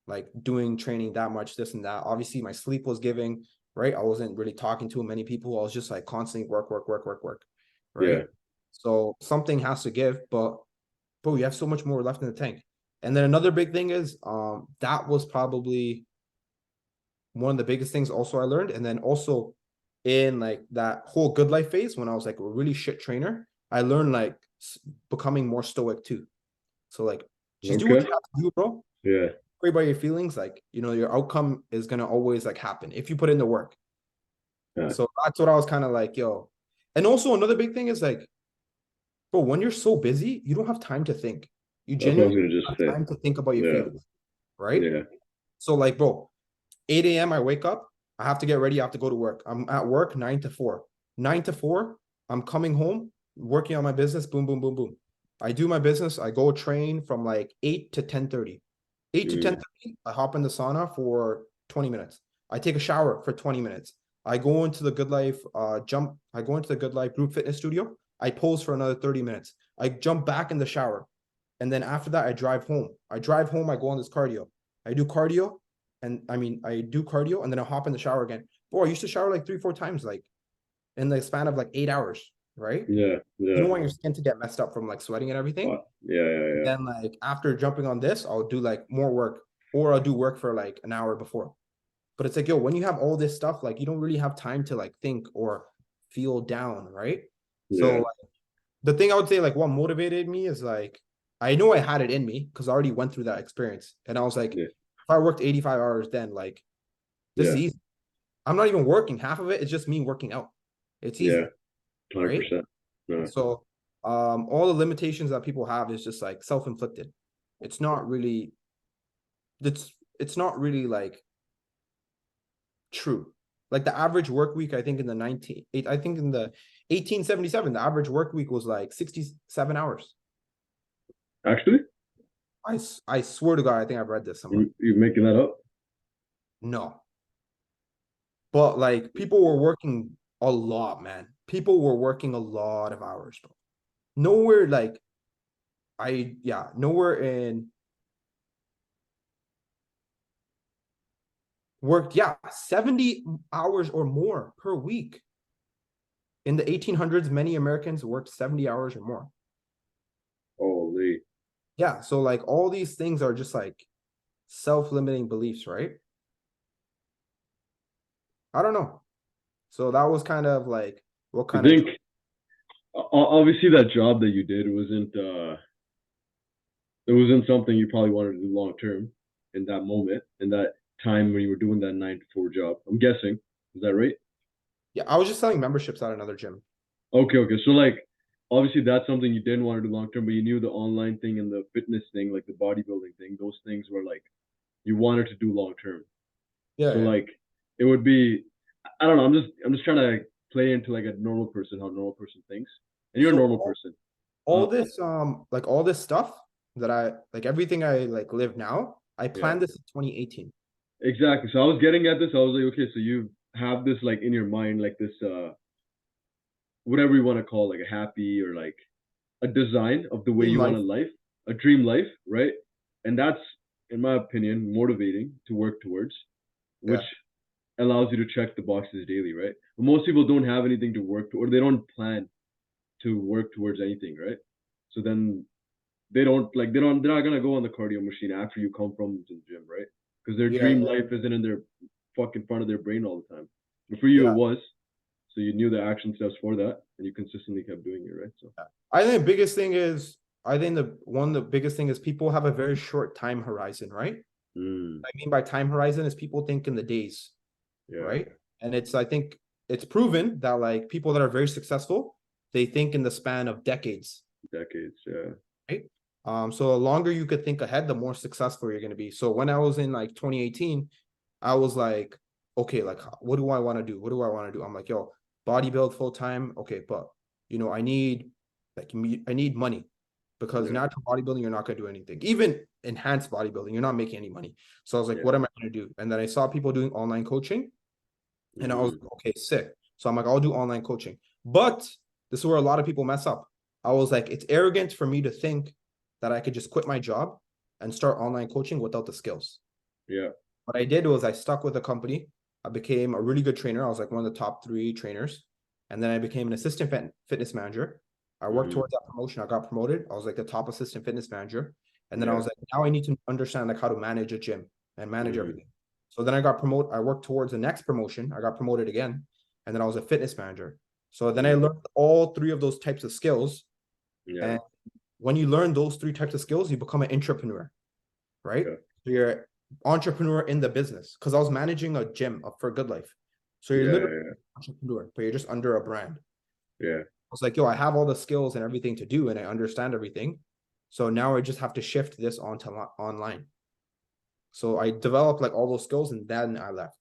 like doing training that much, this and that. Obviously, my sleep was giving, right? I wasn't really talking to many people. I was just like constantly work, right? Yeah. So something has to give, but bro, you have so much more left in the tank. And then another big thing is that was probably one of the biggest things also I learned. And then also in like that whole Good Life phase when I was like a really shit trainer, I learned like becoming more stoic too. So like just do what you have to do, bro. Yeah. Worry about your feelings. Like, your outcome is gonna always like happen if you put in the work. Yeah. So that's what I was kind of like, yo. And also another big thing is like, bro, when you're so busy, you don't have time to think. You That's what I was genuinely gonna just have say. time to think about your feelings, right? Yeah. So like, bro, 8 a.m. I wake up, I have to get ready, I have to go to work. I'm at work 9 to 4. 9 to 4, I'm coming home, working on my business, boom, boom, boom, boom. I do my business, I go train from like 8 to 10:30. 8 to 10:30, I hop in the sauna for 20 minutes. I take a shower for 20 minutes. I go into the Good Life I go into the Good Life group fitness studio. I pose for another 30 minutes. I jump back in the shower. And then after that, I drive home. I go on this cardio. I do cardio. I do cardio and then I hop in the shower again. Boy, I used to shower like 3, 4 times, like in the span of like 8 hours, right? Yeah. You don't want your skin to get messed up from like sweating and everything. Yeah. Then like after jumping on this, I'll do like more work or I'll do work for like an hour before. But it's like, yo, when you have all this stuff, like you don't really have time to like think or feel down, right? So like, the thing I would say, like what motivated me is like, I know I had it in me because I already went through that experience. And I was like, if I worked 85 hours then, like this is easy. I'm not even working. Half of it is just me working out. It's easy. 100%. Right? So all the limitations that people have is just like self-inflicted. It's not really it's not really like true. Like the average work week, I think in the 1877, the average work week was like 67 hours. Actually? I swear to God, I think I've read this somewhere. You making that up? No. But like people were working a lot, man. People were working a lot of hours, bro. Nowhere like nowhere in worked 70 hours or more per week. In the 1800s, many Americans worked 70 hours or more. Holy. Yeah, so like all these things are just like self-limiting beliefs, right? I don't know. So that was kind of like what I kind of think obviously that job that you did it wasn't something you probably wanted to do long term in that moment, in that time when you were doing that 9 to 4 job. I'm guessing. Is that right? yeah, I was just selling memberships at another gym. Okay, okay. So like obviously that's something you didn't want to do long term, but you knew the online thing and the fitness thing, like the bodybuilding thing, those things were like you wanted to do long term. Yeah, So yeah. like it would be I don't know, I'm just trying to play into like a normal person, how a normal person thinks. And you're a So normal person. all Uh this like all this stuff that I like everything I like live now, I yeah. planned this in 2018. Exactly. So I was getting at this, I was like, okay, so you have this like in your mind, like this whatever you want to call like a happy or like a design of the way Dream you want life. a life, a dream life, right? And that's, in my opinion, motivating to work towards, which Yeah. allows you to check the boxes daily, right? But most people don't have anything to work to, or they don't plan to work towards anything, right? So then they're not gonna go on the cardio machine after you come from the gym, right? Because their Yeah, dream yeah, life isn't in their fucking front of their brain all the time. But for you, yeah. it was. So you knew the action steps for that, and you consistently kept doing it, right? So I think the biggest thing is I think the biggest thing is people have a very short time horizon, right? mm, What I mean by time horizon is people think in the days, yeah, right? And it's I think it's proven that like people that are very successful, they think in the span of decades, decades, yeah, right? So the longer you could think ahead, the more successful you're going to be. So when I was in like 2018, I was like, okay, like what do I want to do? What do I want to do? I'm like, yo, bodybuild full time. Okay, but I need I need money because yeah, natural bodybuilding, you're not going to do anything. Even enhanced bodybuilding, you're not making any money. So I was like, yeah, what am I going to do? And then I saw people doing online coaching, and I was mm, okay, sick. So I'm like, I'll do online coaching. But this is where a lot of people mess up. I was like, it's arrogant for me to think that I could just quit my job and start online coaching without the skills. yeah, What I did was I stuck with the company. I became a really good trainer. I was like one of the top 3 trainers. And then I became an assistant fitness manager. I worked mm, towards that promotion. I got promoted. I was like the top assistant fitness manager. And then I yeah, was like, now I need to understand like how to manage a gym and manage mm, everything. So then I got promoted. I worked towards the next promotion. I got promoted again. And then I was a fitness manager. So then I mm, learned all 3 of those types of skills. yeah, And when you learn those 3 types of skills, you become an entrepreneur, right? okay, So you're entrepreneur in the business because I was managing a gym for Good Life. So you're yeah, literally yeah, an entrepreneur, but you're just under a brand. yeah, I was like, yo, I have all the skills and everything to do, and I understand everything. So now I just have to shift this onto online. So I developed like all those skills, and then I left,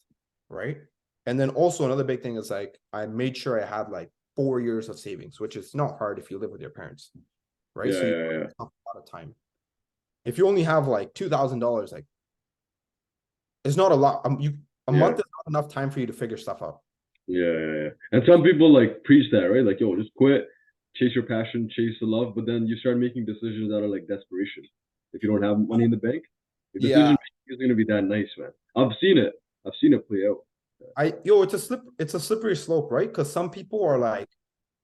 right? And then also another big thing is like I made sure I had like 4 years of savings, which is not hard if you live with your parents, right? yeah, So you yeah, yeah, have a lot of time. If you only have like $2,000, like it's not a lot. A yeah. month is not enough time for you to figure stuff out. Yeah, yeah, yeah. And some people like preach that, right? Like, yo, just quit, chase your passion, chase the love. But then you start making decisions out of like desperation. If you don't have money in the bank, your decision Yeah, making is gonna be that nice, man. I've seen it. I've seen it play out. it's a slippery slope, right? Because some people are like,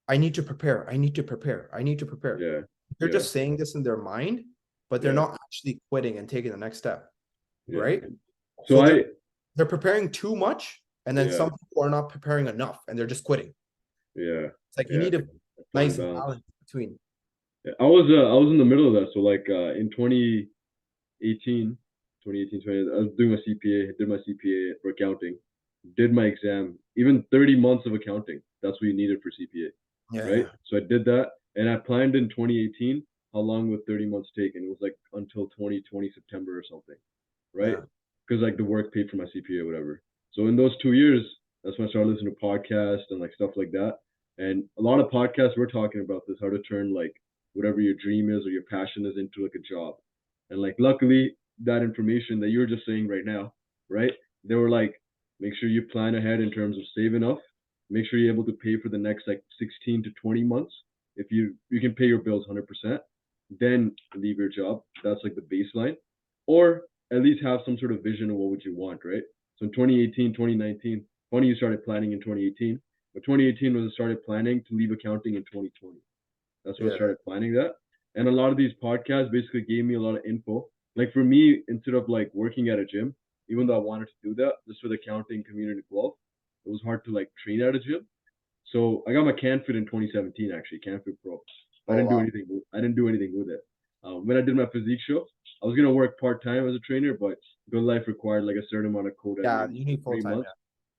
I need to prepare, I need to prepare, I need to prepare. Yeah, They're yeah, just saying this in their mind, but they're yeah, not actually quitting and taking the next step, yeah. right? So So I, they're preparing too much, and then yeah, some people are not preparing enough, and they're just quitting. yeah, It's like you yeah. need a Fine nice balance. balance between. Yeah, I was in the middle of that. So like in 2018, 2018, 20, I was doing my CPA, did my CPA for accounting, did my exam, even 30 months of accounting. That's what you needed for CPA, right? Yeah, So I did that, and I planned in 2018 how long would 30 months take, and it was like until 2020 September or something, right? yeah, Because like the work paid for my CPA or whatever. So in those 2 years, that's when I started listening to podcasts and like stuff like that. And a lot of podcasts we're talking about this, how to turn like whatever your dream is or your passion is into like a job. And like luckily that information that you're just saying right now, right? They were like, make sure you plan ahead in terms of save enough, make sure you're able to pay for the next like 16 to 20 months. If you can pay your bills 100%, then leave your job. That's like the baseline. Or at least have some sort of vision of what would you want, right? So in 2018, 2019, funny you started planning in 2018. But 2018 was I started planning to leave accounting in 2020. That's when I Yeah. started planning that. And a lot of these podcasts basically gave me a lot of info. Like for me, instead of like working at a gym, even though I wanted to do that, just with accounting, community golf, it was hard to like train at a gym. So I got my CanFit in 2017 actually, CanFit Pro. I Oh didn't do wow. anything. I didn't do anything with it. When I did my physique show, I was gonna work part time as a trainer, but Good Life required like a certain amount of quota Yeah, in you need full three time. months.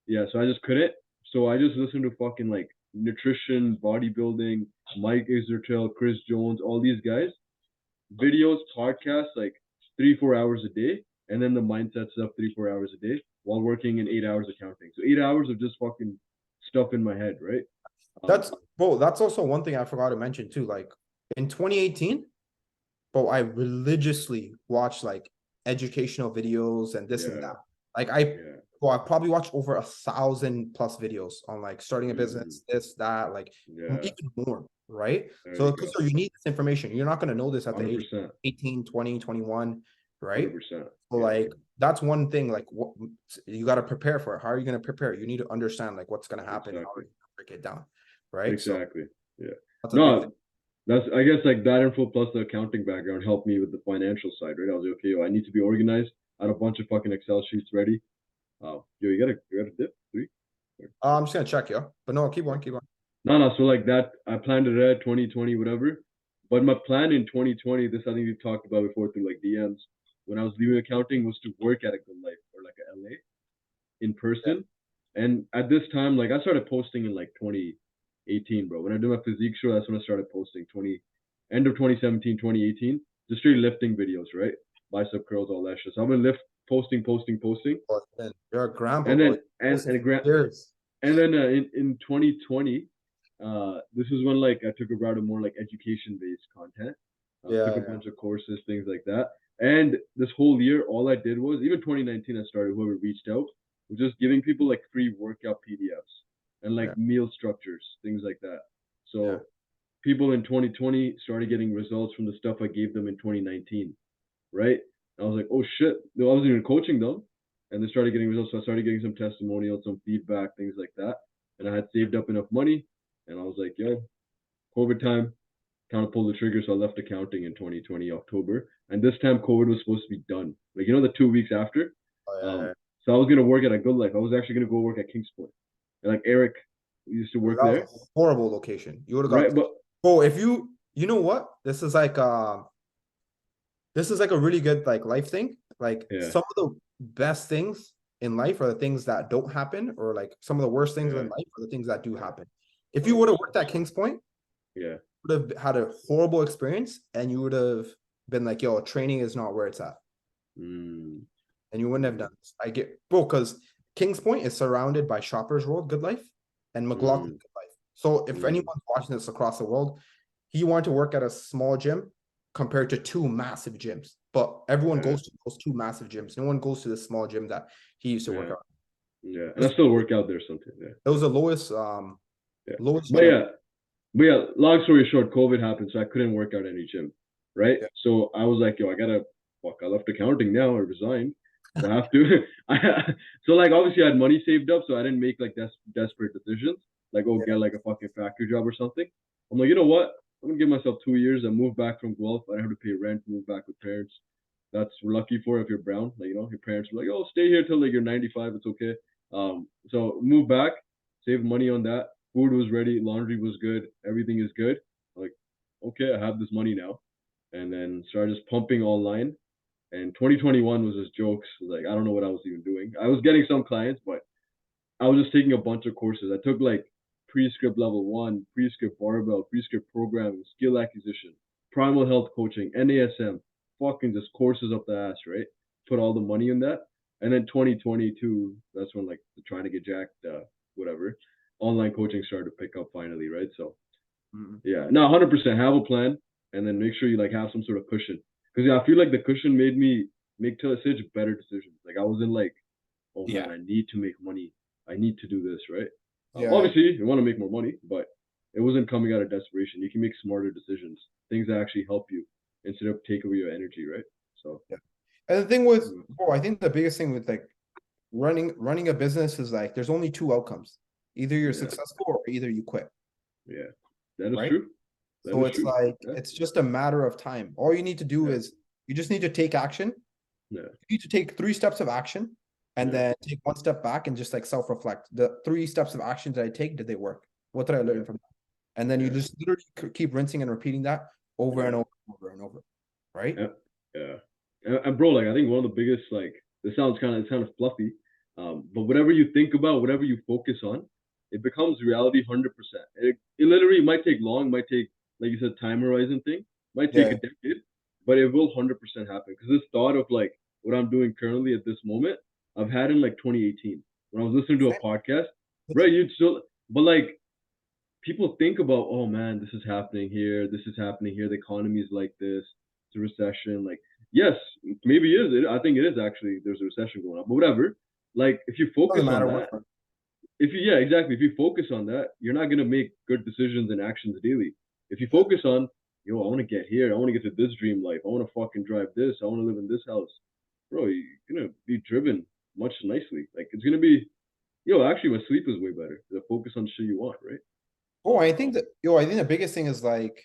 Yeah, so I just couldn't. So I just listened to fucking like nutrition, bodybuilding, Mike Isertel, Chris Jones, all these guys, videos, podcasts, like 3-4 hours a day, and then the mindset stuff 3-4 hours a day while working in 8 hours accounting. So 8 hours of just fucking stuff in my head, right? Um, That's bro, that's also one thing I forgot to mention too. Like in 2018, bro, I religiously watched like educational videos and this and yeah, that. Like I yeah, well, I probably watched over 1,000+ videos on like starting a mm, business, this, that, like yeah. even more, right? There So you because go. so you need this information. You're not going to know this at the age 100%, 18, 20, 21, right? 100%. So Yeah, like that's one thing, like what you got to prepare for it. How are you going to prepare? You need to understand like what's going to happen, how exactly, to break it down, right? So exactly. Yeah. that's a big thing. No, that's I guess like that info plus the accounting background helped me with the financial side, right? I was like, okay, yo, I need to be organized. I had a bunch of fucking Excel sheets ready. Yo, you got a dip three. I'm just gonna check, yeah. But no, keep on, keep on. No, no. So like that, I planned it at 2020, whatever. But my plan in 2020, this I think we've talked about before through like DMs, when I was leaving accounting, was to work at a Good Life or like a LA in Yeah. person. And at this time, like I started posting in like 2018, bro. When I did my physique show, that's when I started posting. End of 2017, 2018, just straight lifting videos, right? Bicep curls, all that shit. So I've been posting, But then you're a grandpa, and bro. then You're posting for gra- years. and then in 2020, this is when like I took a route of more like education based content. Took Yeah, a yeah, bunch of courses, things like that. And this whole year, all I did was even 2019, I started whoever reached out was just giving people like free workout PDFs and yeah, like meal structures, things like that. yeah. So people in 2020 started getting results from the stuff I gave them in 2019, right? And I was like, oh shit, no, I wasn't even coaching them, and they started getting results. So I started getting some testimonials, some feedback, things like that. And I had saved up enough money, and I was like, yo, COVID time, kind of pulled the trigger. So I left accounting in 2020 October, and this time COVID was supposed to be done. Like the 2 weeks after. Oh, yeah, Um, yeah. so I was gonna work at a Good Life. I was actually gonna go work at Kings Point, and like Eric used to Bro, work that was there, a horrible location. You would have right? got, But bro. If you know what? This is like a really good like life thing. Like yeah, some of the best things in life are the things that don't happen, or like some of the worst things in yeah, life are the things that do yeah, happen. If you would have 100%, worked at Kings Point, yeah. you would have had a horrible experience, and you would have been like, "Yo, training is not where it's at." Mm, And you wouldn't have mm, done this. I get bro, because Kings Point is surrounded by Shoppers World Good Life and McLaughlin mm, Good Life. So if mm. anyone's watching this across the world, he wanted to work at a small gym compared to two massive gyms. But everyone Yeah, goes to those two massive gyms. No one goes to the small gym that he used to work yeah, out. yeah. It And I was, still work out there sometimes. Yeah, it was the lowest yeah. lowest But like yeah, but yeah. Long story short, COVID happened, so I couldn't work out any gym, right? yeah, So I was like, yo, I gotta fuck. I left accounting now. I resigned. So I have to. So like obviously I had money saved up, so I didn't make like desperate decisions, like oh yeah, get like a fucking factory job or something. I'm like, you know what? I'm gonna give myself 2 years. I move back from Guelph. I don't have to pay rent. Move back with parents. That's we're lucky for if you're brown. Like your parents are like, oh, stay here till like you're 95. It's okay. So move back, save money on that. Food was ready, laundry was good, everything is good. Like, okay, I have this money now, and then started just pumping online. And 2021 was just jokes. Like I don't know what I was even doing. I was getting some clients, but I was just taking a bunch of courses. I took like Prescript level one, Prescript barbell, Prescript programming, skill acquisition, primal health coaching, NASM, fucking just courses up the ass, right? Put all the money in that. And then 2022, that's when like trying to get jacked, whatever. Online coaching started to pick up finally, right? So mm, yeah, no, 100% have a plan, and then make sure you like have some sort of cushion. Because yeah, I feel like the cushion made me make such better decisions. Like I wasn't like, oh man, yeah, I need to make money. I need to do this, right? yeah, Obviously, you want to make more money, but it wasn't coming out of desperation. You can make smarter decisions, things that actually help you instead of take away your energy, right? So, yeah. And the thing with, mm, bro, I think the biggest thing with like running a business is like there's only two outcomes. Either you're Yeah. successful or either you quit, Yeah. That is right? true. That So is it's true. like, Yeah. it's just a matter of time. All you need to do Yeah. is you just need to take action. Yeah. You need to take 3 steps of action and Yeah. then take 1 step back and just like self-reflect. The 3 steps of action that I take, did they work? What did I learn Yeah. from that? And then you Yeah. just literally keep rinsing and repeating that over and Yeah. over and over, right? Yeah. Yeah. And bro, like I think one of the biggest, like, this sounds kind of fluffy, but whatever you think about, whatever you focus on, it becomes reality 100%. It literally might take long, might take, like you said, time horizon thing, might take a Yeah. decade, but it will 100% happen. Because this thought of like what I'm doing currently at this moment, I've had in like 2018 when I was listening to a podcast, right? You'd still, but like people think about, oh man, this is happening here, this is happening here, the economy is like this, it's a recession. Like, yes, maybe it is. I think it is actually. There's a recession going on, but whatever. Like, if you focus Doesn't on matter that, what. if you yeah, exactly. If you focus on that, you're not gonna make good decisions and actions daily. If you Yeah. focus on, yo, I want to get here, I want to get to this dream life, I want to fucking drive this, I want to live in this house, bro, you're gonna be driven much nicely. Like, it's gonna be, yo, actually, my sleep is way better. The focus on shit you want, right? Oh, I think that, I think the biggest thing is like,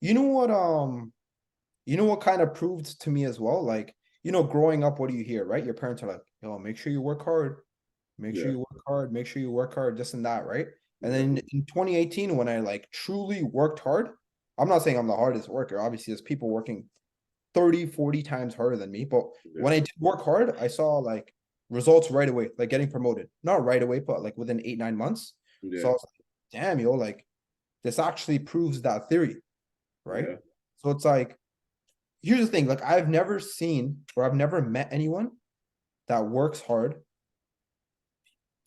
you know what, kind of proved to me as well, like, growing up, what do you hear, right? Your parents are like, yo, make sure you work hard, make sure Yeah, you work hard, make sure you work hard, this and that, right? And yeah, then in 2018, when I like truly worked hard, I'm not saying I'm the hardest worker. Obviously, there's people working 30, 40 times harder than me. But yeah, when I did work hard, I saw like results right away, like getting promoted. Not right away, but like within 8, 9 months. So yeah, I was like, damn, like this actually proves that theory, right? yeah, So it's like, here's the thing, like I've never seen or I've never met anyone that works hard,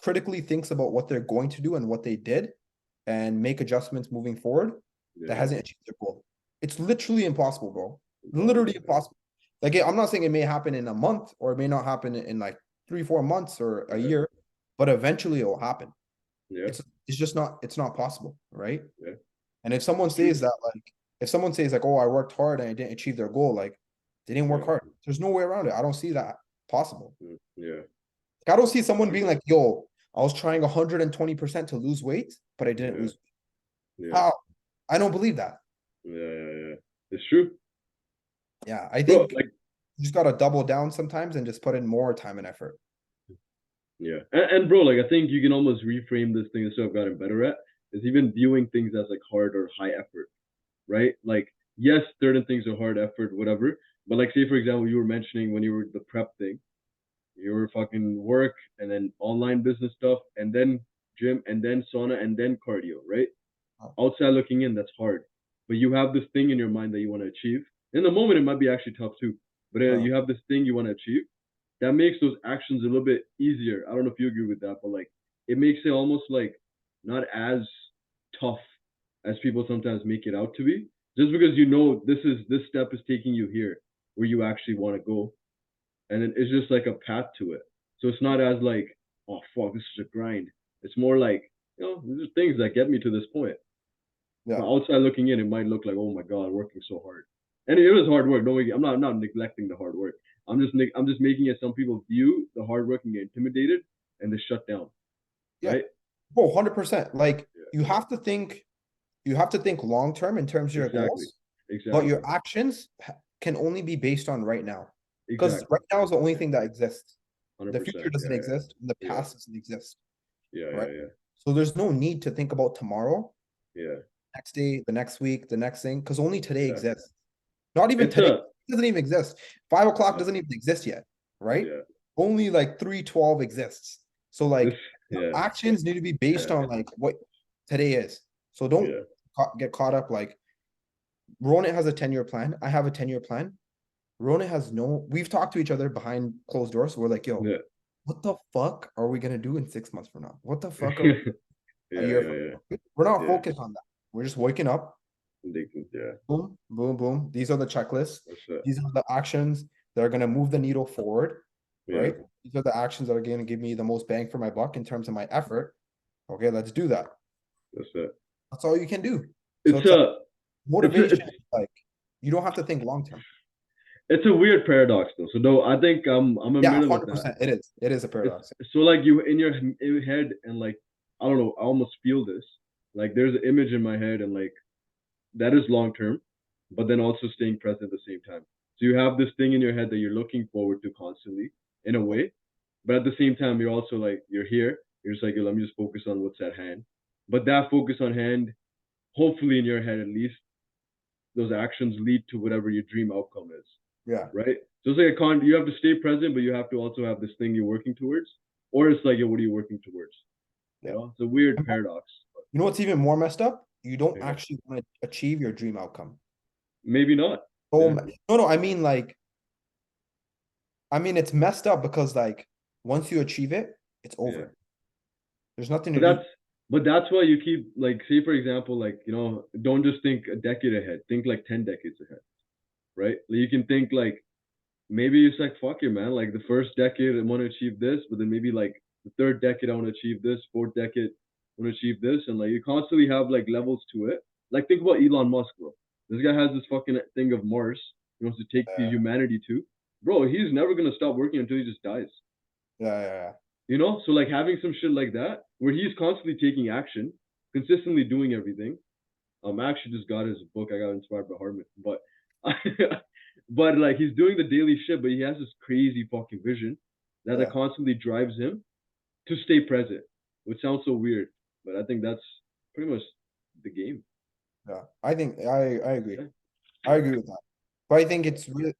critically thinks about what they're going to do and what they did, and make adjustments moving forward, that yeah. hasn't achieved their goal. It's literally impossible, bro. Literally Impossible. impossible. Like, I'm not saying it may happen in a month or it may not happen in like 3, 4 months or a Yeah, year, but eventually it will happen. yeah, It's just not, it's not possible, right? yeah. And if someone It's true. says that, like, if someone says like, oh, I worked hard and I didn't achieve their goal, like they didn't work Yeah, hard. There's no way around it. I don't see that possible. yeah, Like, I don't see someone being like, yo, I was trying 120% to lose weight, but I didn't yeah, lose. yeah, How? I don't believe that. yeah. It's true, Yeah, I bro. think Like, you just gotta double down sometimes and just put in more time and effort. yeah, and bro, like I think you can almost reframe this thing. So I've gotten better at is even viewing things as like hard or high effort, right? Like, yes, certain things are hard effort, whatever. But like, say for example, you were mentioning when you were the prep thing, you were fucking work and then online business stuff and then gym and then sauna and then cardio, right? Oh, Outside looking in, that's hard. But you have this thing in your mind that you want to achieve. In the moment, it might be actually tough too. But oh, you have this thing you want to achieve. That makes those actions a little bit easier. I don't know if you agree with that, but like it makes it almost like not as tough as people sometimes make it out to be. Just because you know this step is taking you here where you actually want to go, and it's just like a path to it. So it's not as like, oh fuck, this is a grind. It's more like, these are things that get me to this point. yeah, But outside looking in, it might look like, oh my god, working so hard, and it is hard work. Don't make, I'm not neglecting the hard work. I'm just making it. Some people view the hard work and get intimidated, and they shut down. yeah. Right? Oh, 100%. Like Yeah. you have to think long term in terms of your Exactly. goals, but Exactly. your actions can only be based on right now. Because Exactly. right now is the only Yeah. thing that exists. The future 100%. doesn't Yeah. exist, and the Yeah. past doesn't exist, Yeah. right? Yeah. Yeah. So there's no need to think about tomorrow, Yeah. next day, the next week, the next thing, because only today Exactly. exists. Not even It's today. a. It doesn't even exist. 5 o'clock Uh, doesn't even exist yet, right? yeah. Only like 3:12 exists. So This. like your Yeah. actions need to be based Yeah. on like what today is. So don't Yeah. get caught up like Ronan has a 10-year plan. I have a 10-year plan. Ronan has no, we've talked to each other behind closed doors. So we're like, yo, Yeah. what the fuck are we gonna do in 6 months from now? What the fuck are we a Yeah. year Yeah. from Yeah. now? We're not Yeah. focused on that. We're just waking up, Yeah. boom, boom, boom. These are the checklists. That's it. These are the actions that are going to move the needle forward, Yeah. right? These are the actions that are going to give me the most bang for my buck in terms of my effort. Okay, let's do that. That's it. That's all you can do. So It's it's like a. motivation, It's like you don't have to think long term. it's a weird paradox though. So though I think I'm a Yeah, middle of that. 100%. It is. It is a It's paradox. so like you in your head and like I don't know, I almost feel this. Like there's an image in my head, and like that is long term, but then also staying present at the same time. So you have this thing in your head that you're looking forward to constantly in a way, but at the same time you're also like you're here. You're just like, let me just focus on what's at hand. But that focus on hand, hopefully in your head at least, those actions lead to whatever your dream outcome is. Yeah. Right? So it's like a you have to stay present, but you have to also have this thing you're working towards. Or it's like, yo, what are you working towards? You Yeah. know, it's a weird paradox. You know what's even more messed up? You don't Yeah. actually want to achieve your dream outcome. Maybe not. Oh, Yeah. no, I mean like, it's messed up because like once you achieve it, it's Yeah. over. There's nothing But to do. that's why you keep like, say for example, like, don't just think a decade ahead. Think like 10 decades ahead. Right? Like, you can think like maybe it's like fuck it, man. Like the first decade I want to achieve this, but then maybe like the third decade I want to achieve this, fourth decade I want to achieve this, and like you constantly have like levels to it. Like think about Elon Musk, bro. This guy has this fucking thing of Mars. He wants to take the humanity to. Bro, he's never gonna stop working until he just dies. Yeah. So like having some shit like that, where he's constantly taking action, consistently doing everything. I actually just got his book. I got inspired by Harmon, but but like he's doing the daily shit, but he has this crazy fucking vision that constantly drives him to stay present, which sounds so weird, but I think that's pretty much the game. Yeah. I think I agree. Yeah. I agree with that. But I think it's really,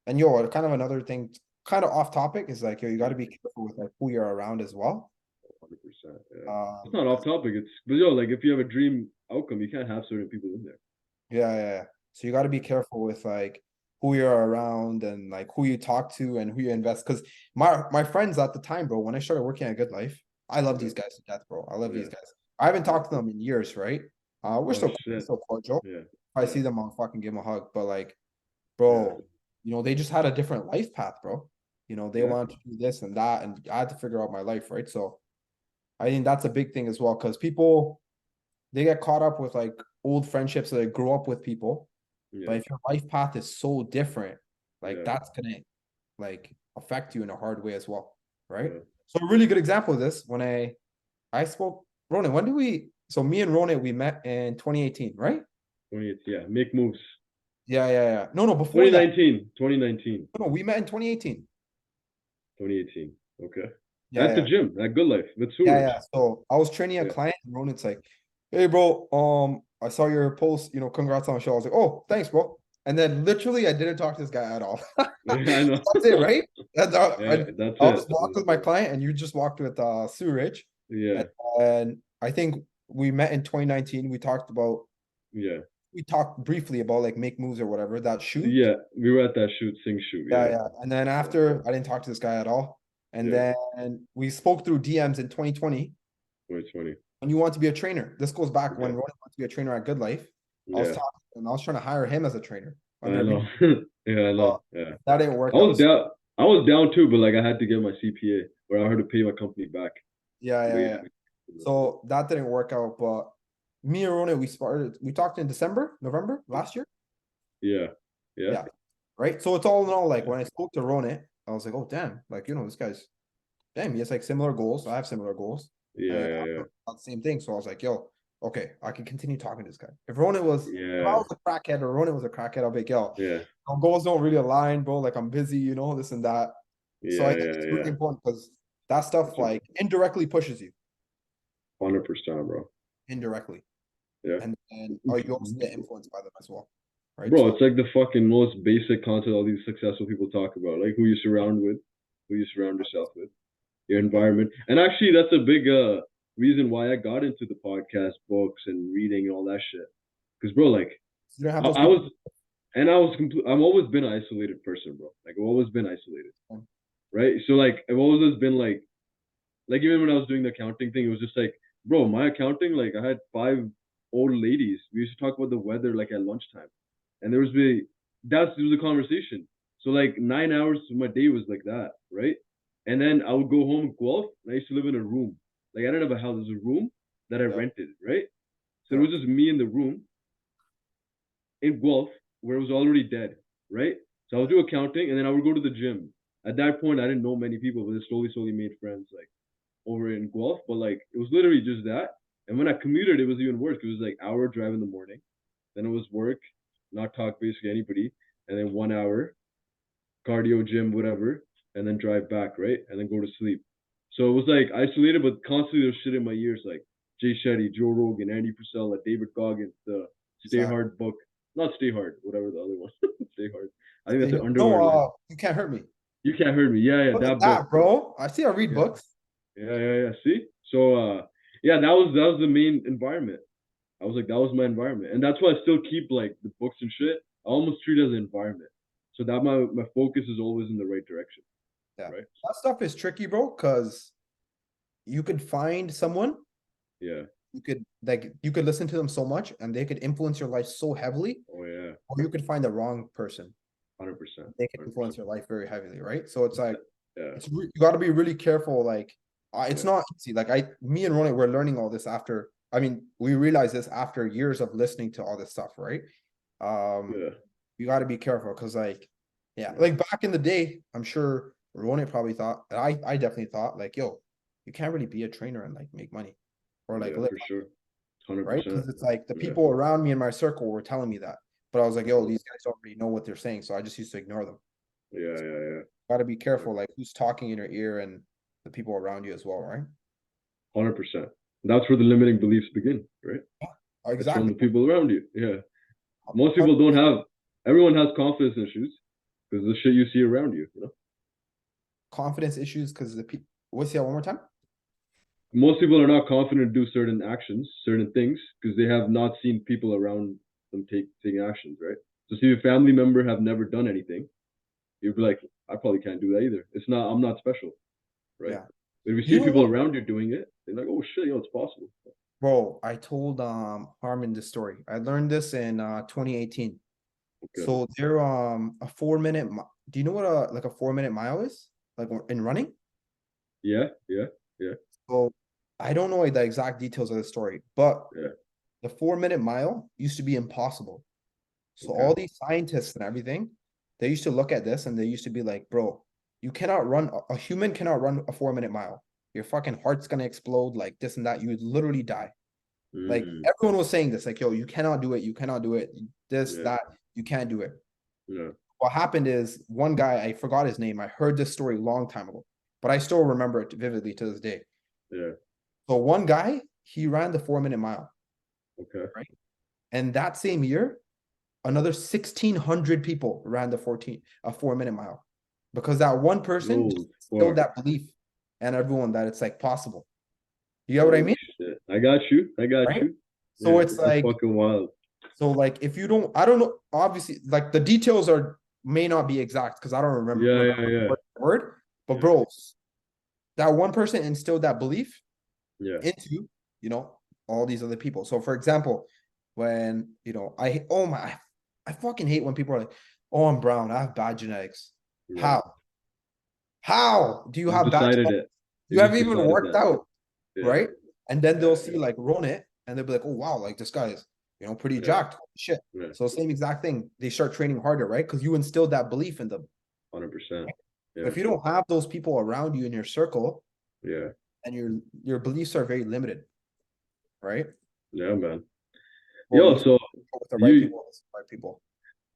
and kind of another thing, kind of off topic is like, you got to be careful with like who you're around as well. 100%. Yeah. It's not off 'Cause topic. But like if you have a dream outcome, you can't have certain people in there. Yeah. So you got to be careful with like who you're around and like who you talk to and who you invest. Because my friends at the time, bro, when I started working at Good Life, I love these guys to death, bro. I love these guys. I haven't talked to them in years, right? We're Oh still shit. still cordial. Yeah. If I see them, I'll fucking give them a hug. But like, bro, they just had a different life path, bro. They wanted to do this and that, and I had to figure out my life, right? So I think that's a big thing as well, because people they get caught up with like old friendships that they grew up with people. But if your life path is so different, like that's gonna like affect you in a hard way as well, right? So a really good example of this when I spoke Ronan. When did we? So me and Ronan we met in 2018, right? 2018. Yeah. Make moves. Yeah. No, before that. 2019. 2019. No, we met in 2018. 2018. Okay. At the Yeah. gym, at Good Life, with Suraj. So I was training a client, and Ronan's like, "Hey, bro, I saw your post. Congrats on the show." I was like, "Oh, thanks, bro." And then literally, I didn't talk to this guy at all. Yeah, I know. That's it, right? That's Yeah, that's I it. was walked with my client, and you just walked with Suraj. Yeah. And I think we met in 2019. Yeah. We talked briefly about like make moves or whatever that shoot. Yeah. We were at that sing shoot. Yeah. Yeah. And then after, I didn't talk to this guy at all. And then we spoke through DMs in 2020. 2020. When you want to be a trainer. This goes back when Yeah. Ronan wanted to be a trainer at Good Life. I was Yeah. talking and I was trying to hire him as a trainer I under know. me. Yeah, I know. Yeah. That didn't work I was out. down. I was down too, but like I had to get my CPA, where I had to pay my company back. Yeah. So that didn't work out. But me and Ronan, we talked in November last year. Yeah. Right. So it's all in all, like when I spoke to Ronan, I was like, oh damn, like this guy's he has like similar goals. I have similar goals. Yeah. The same thing. So I was like, yo, okay, I can continue talking to this guy. If I was a crackhead or Ronan was a crackhead, I'll be like, yo, our goals don't really align, bro. Like I'm busy, this and that. So I think it's really important because that stuff like indirectly pushes you. 100%, bro. Indirectly. Yeah. And you also get influenced by them as well. Right. Bro, it's like the fucking most basic concept all these successful people talk about. Like who you surround with, who you surround yourself with, your environment. And actually that's a big reason why I got into the podcast, books and reading and all that shit. Because bro, like I was I've always been an isolated person, bro. Like I've always been isolated. Right? So like I've always been like even when I was doing the accounting thing, it was just like, bro, my accounting, like I had 5 old ladies. We used to talk about the weather like at lunchtime. And there was a conversation. So like 9 hours of my day was like that, right? And then I would go home in Guelph, and I used to live in a room. Like I didn't have a house, it was a room that I rented, right? So it was just me in the room in Guelph where it was already dead, right? So I would do accounting, and then I would go to the gym. At that point, I didn't know many people, but I slowly made friends. Like over in Guelph, but like it was literally just that. And when I commuted, it was even worse. It was like hour drive in the morning, then it was work, not talk basically anybody, and then 1 hour cardio, gym, whatever, and then drive back, right, and then go to sleep. So it was like isolated, but constantly there's shit in my ears like Jay Shetty, Joe Rogan, Andy Frisella, David Goggins, the Stay Exactly. Hard book, not Stay Hard, whatever the other one, Stay Hard. I think that's See, an underwear line. no, you can't hurt me. You can't hurt me. Yeah, yeah, Look at that book. that, bro. I see. I read Yeah, books. yeah. See, so yeah, that was the main environment. I was like, that was my environment, and that's why I still keep like the books and shit. I almost treat it as an environment, so that my focus is always in the right direction, Yeah, right? that stuff is tricky, bro. Because you could find someone, Yeah. you could listen to them so much, and they could influence your life so heavily, Oh yeah. or you could find the wrong person. 100%. They can influence your life very heavily, right? So it's like Yeah. you got to be really careful. Like, it's Yeah. not easy. Like me and Ronit, we're learning all this after. I mean, we realize this after years of listening to all this stuff, right? Yeah. You got to be careful because, like, yeah, like back in the day, I'm sure Ronit probably thought, and I definitely thought, like, yo, you can't really be a trainer and like make money or like Yeah, live, for sure. right? 100%. Because it's like the Yeah. people around me in my circle were telling me that, but I was like, yo, Mhm. these guys already know what they're saying, so I just used to ignore them. Yeah. Got to be careful, like who's talking in your ear and the people around you as well, right? 100%. That's where the limiting beliefs begin, right? It's from Exactly. the people around you. Yeah. Most people don't have. Everyone has confidence issues because the shit you see around you. You know. Confidence issues because the people. What's that one more time? Most people are not confident to do certain actions, certain things, because they have not seen people around them taking actions, right? So, see, if a family member have never done anything, you'd be like, I probably can't do that either. It's not. I'm not special, right? Yeah. But if you You see know people what, around you doing it, they're like, oh shit, it's possible. bro? I told Harmon this story. I learned this in 2018. Okay. So they're a 4 minute. Do you know what a 4 minute mile is? Like in running? Yeah. So I don't know the exact details of the story, but Yeah. the 4 minute mile used to be impossible. So Okay. all these scientists and everything, they used to look at this and they used to be like, bro, you cannot run a human cannot run a 4 minute mile. Your fucking heart's gonna explode, like this and that. You would literally die. Like Mm, everyone was saying this, like, yo, you cannot do it, you cannot do it. This, yeah. that, you can't do it. Yeah. What happened is one guy, I forgot his name. I heard this story a long time ago, but I still remember it vividly to this day. Yeah. So one guy, he ran the 4 minute mile, Okay. right? And that same year, another 1,600 people ran the 4 minute mile because that one person Oh just instilled fuck. that belief and everyone that it's like possible. You get what I Holy mean? shit. I got you. I got Right? you. So Yeah. it's This is like, fucking wild. so like if you don't, I don't know, obviously, like the details are may not be exact because I don't remember Yeah. word for word, but Yeah. bro, that one person instilled that belief Yeah. into, all these other people. So for example, when, oh my, I fucking hate when people are like, oh, I'm brown, I have bad genetics. Yeah. How do you You have bad decided genetics? it. You You just haven't even decided worked that. out, Yeah. right? And then they'll see Yeah. like Ronit and they'll be like, oh wow, like this guy is, pretty Yeah. jacked. Shit. Yeah. So same exact thing. They start training harder, right? Because you instilled that belief in them. 100%. But Yeah. if you don't have those people around you in your circle, Yeah. and your beliefs are very limited, right? Yeah, man. Well, you Yo, got so with the right you people, with the right people.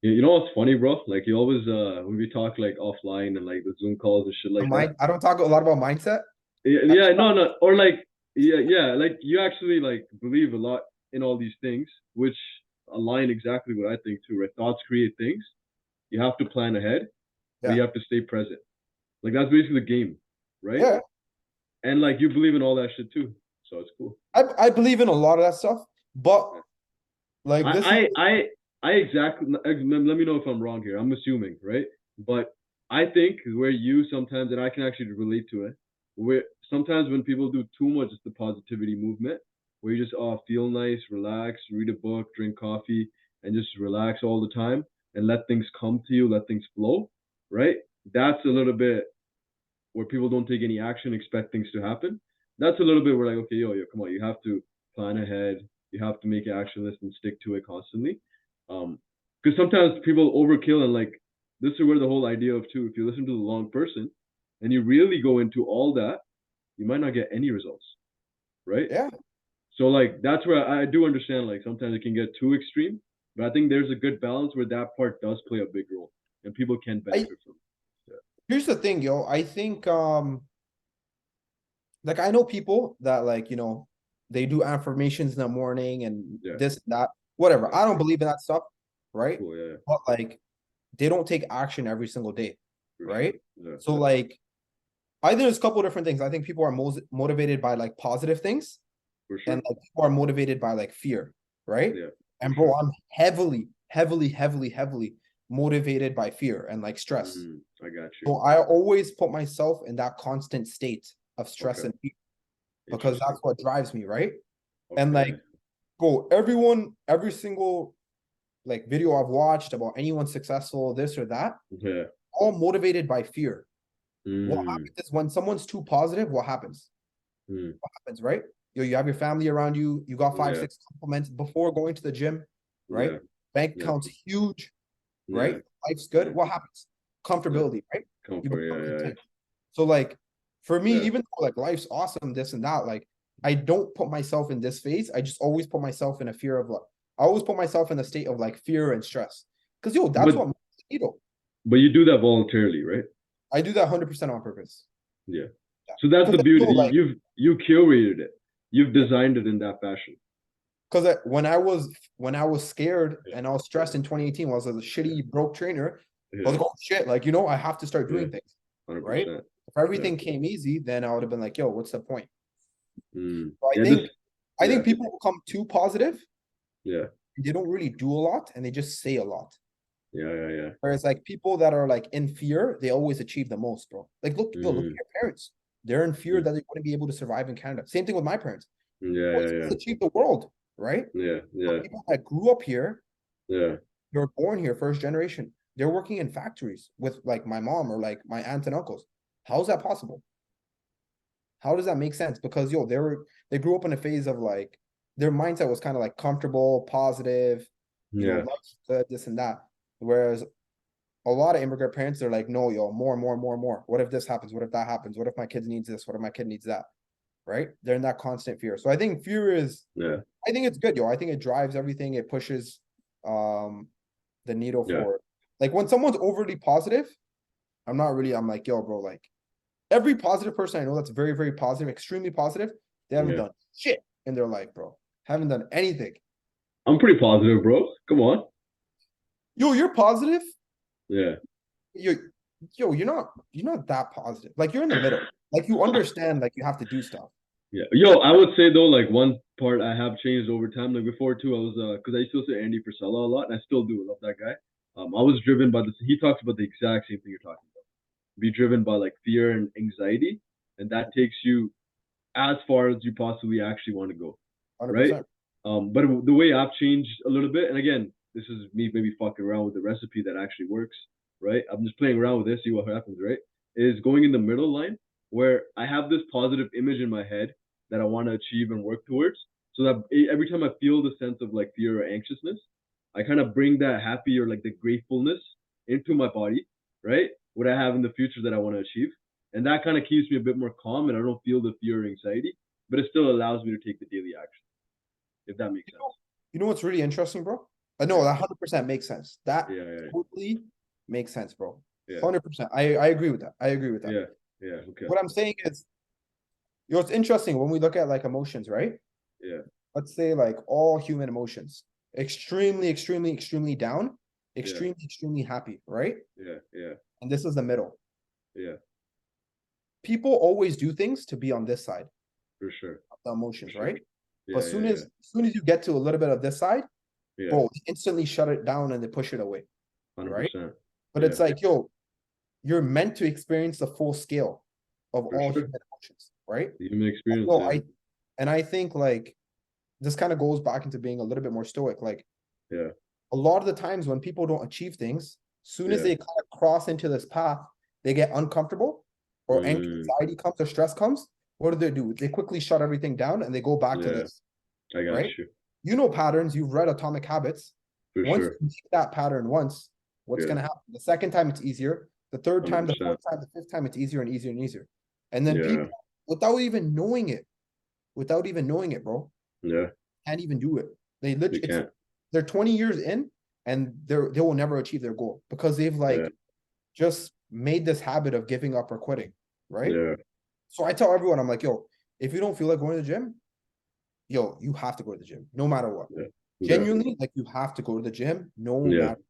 you know what's funny, bro? Like you always when we talk like offline and like the Zoom calls and shit The like that. mind. I don't talk a lot about mindset. Yeah, no, or like like you actually like believe a lot in all these things, which align exactly what I think too, right? Thoughts create things. You have to plan ahead, but Yeah, you have to stay present. Like that's basically the game, right? yeah. And like you believe in all that shit too, so it's cool. I believe in a lot of that stuff, but like this is I I I I exactly. Let me know if I'm wrong here. I'm assuming, right? But I think where you sometimes, and I can actually relate to it, where sometimes when people do too much, it's the positivity movement, where you just feel nice, relax, read a book, drink coffee, and just relax all the time and let things come to you, let things flow, right? That's a little bit where people don't take any action, expect things to happen. That's a little bit where like, okay, yo, come on, you have to plan ahead, you have to make an action list and stick to it constantly. Because sometimes people overkill and like this is where the whole idea of too, if you listen to the wrong person and you really go into all that, you might not get any results, right? Yeah. So like that's where I do understand like sometimes it can get too extreme, but I think there's a good balance where that part does play a big role and people can benefit from it. Here's the thing, yo. I think like I know people that like, they do affirmations in the morning and Yeah. this, that, whatever. Yeah. I don't believe in that stuff, right? Cool, yeah. But like they don't take action every single day, For right? sure. Yeah. So like I think there's a couple different things. I think people are most motivated by like positive things, For sure. and like people are motivated by like fear, right? Yeah. And bro, I'm heavily motivated by fear and like stress. I got you. So I always put myself in that constant state of stress Okay. and fear because that's what drives me, right? Okay. And like, bro, every single like video I've watched about anyone successful, this or that, Yeah. all motivated by fear. What Mm. happens is when someone's too positive, what happens? Mm. What happens, right? You have your family around you, you got five, Yeah. 6 compliments before going to the gym, right? Yeah. Bank Yeah. account's huge, Yeah. right? Life's good. Yeah. What happens? Comfortability, right? You Comfort. become Yeah. content. So like for me, Yeah. even though like life's awesome, this and that, like I don't put myself in this phase. I just always put myself in a fear of like I always put myself in a state of like fear and stress. Because yo, that's what But you do that voluntarily, right? I do that 100% on purpose. Yeah. So that's the Because beauty. like, You curated it. You've designed it in that fashion. because when I was scared and I was stressed in 2018, I was a shitty broke trainer. I was like, oh shit, like I have to start doing things. 100%. Right? If everything came easy, then I would have been like, yo, what's the point? So I think people become too positive. Yeah. They don't really do a lot and they just say a lot. Yeah. Whereas like people that are like in fear, they always achieve the most, bro. Like look at your parents. They're in fear that they wouldn't be able to survive in Canada. Same thing with my parents. Yeah. Achieve the world, right? Yeah. People that grew up here, Yeah. they're born here, first generation. They're working in factories with like my mom or like my aunts and uncles. How is that possible? How does that make sense? Because they grew up in a phase of like their mindset was kind of like comfortable, positive, life's good, this and that. Whereas a lot of immigrant parents, they're like, no, yo, more. What if this happens? What if that happens? What if my kid needs this? What if my kid needs that? Right? They're in that constant fear. So I think fear is, I think it's good, yo. I think it drives everything. It pushes the needle forward. Like when someone's overly positive, I'm like, yo, bro, like every positive person I know that's very, very positive, extremely positive, they haven't done shit in their life, bro. Haven't done anything. I'm pretty positive, bro. Come on. Yo, you're positive? Yeah. You're not that positive. Like you're in the middle. Like you understand like you have to do stuff. Yeah. Yo, I would say though, like one part I have changed over time. Like before too, I was because I used to say Andy Frisella a lot, and I still do. I love that guy. I was driven by this. He talks about the exact same thing you're talking about. Be driven by like fear and anxiety, and that takes you as far as you possibly actually want to go. 100%. Right? But the way I've changed a little bit, and again, this is me maybe fucking around with the recipe that actually works, right? I'm just playing around with this, see what happens, right? Is going in the middle line where I have this positive image in my head that I want to achieve and work towards. So that every time I feel the sense of like fear or anxiousness, I kind of bring that happy or like the gratefulness into my body, right? What I have in the future that I want to achieve. And that kind of keeps me a bit more calm and I don't feel the fear or anxiety, but it still allows me to take the daily action, if that makes sense. You know what's really interesting, bro? I know that 100% makes sense. That totally makes sense, bro. 100%. I agree with that. Yeah. Okay. What I'm saying is, it's interesting when we look at like emotions, right? Yeah. Let's say like all human emotions, extremely down, extremely happy, right? Yeah. And this is the middle. Yeah. People always do things to be on this side. For sure. Of the emotions, right? Yeah, but as soon as you get to a little bit of this side, bro, instantly shut it down and they push it away. 100%. Right? But it's like, yo, you're meant to experience the full scale of all human emotions, right? The human experience. I think like this kind of goes back into being a little bit more stoic. Like, a lot of the times when people don't achieve things, soon as they kind of cross into this path, they get uncomfortable or anxiety comes or stress comes. What do? They quickly shut everything down and they go back to this. I got you. You know patterns. You've read Atomic Habits. Once you make that pattern once, what's going to happen? The second time, it's easier. The third time, the fourth time, the fifth time, it's easier and easier and easier. And then people without even knowing it. Without even knowing it, bro. Yeah. Can't even do it. They You literally, can't. they're 20 years in and they will never achieve their goal because they've Yeah. like just made this habit of giving up or quitting, right? Yeah. So I tell everyone, I'm like, yo, if you don't feel like going to the gym, yo, you have to go to the gym, no matter what. Yeah. Yeah. Genuinely, like you have to go to the gym, no Yeah. matter.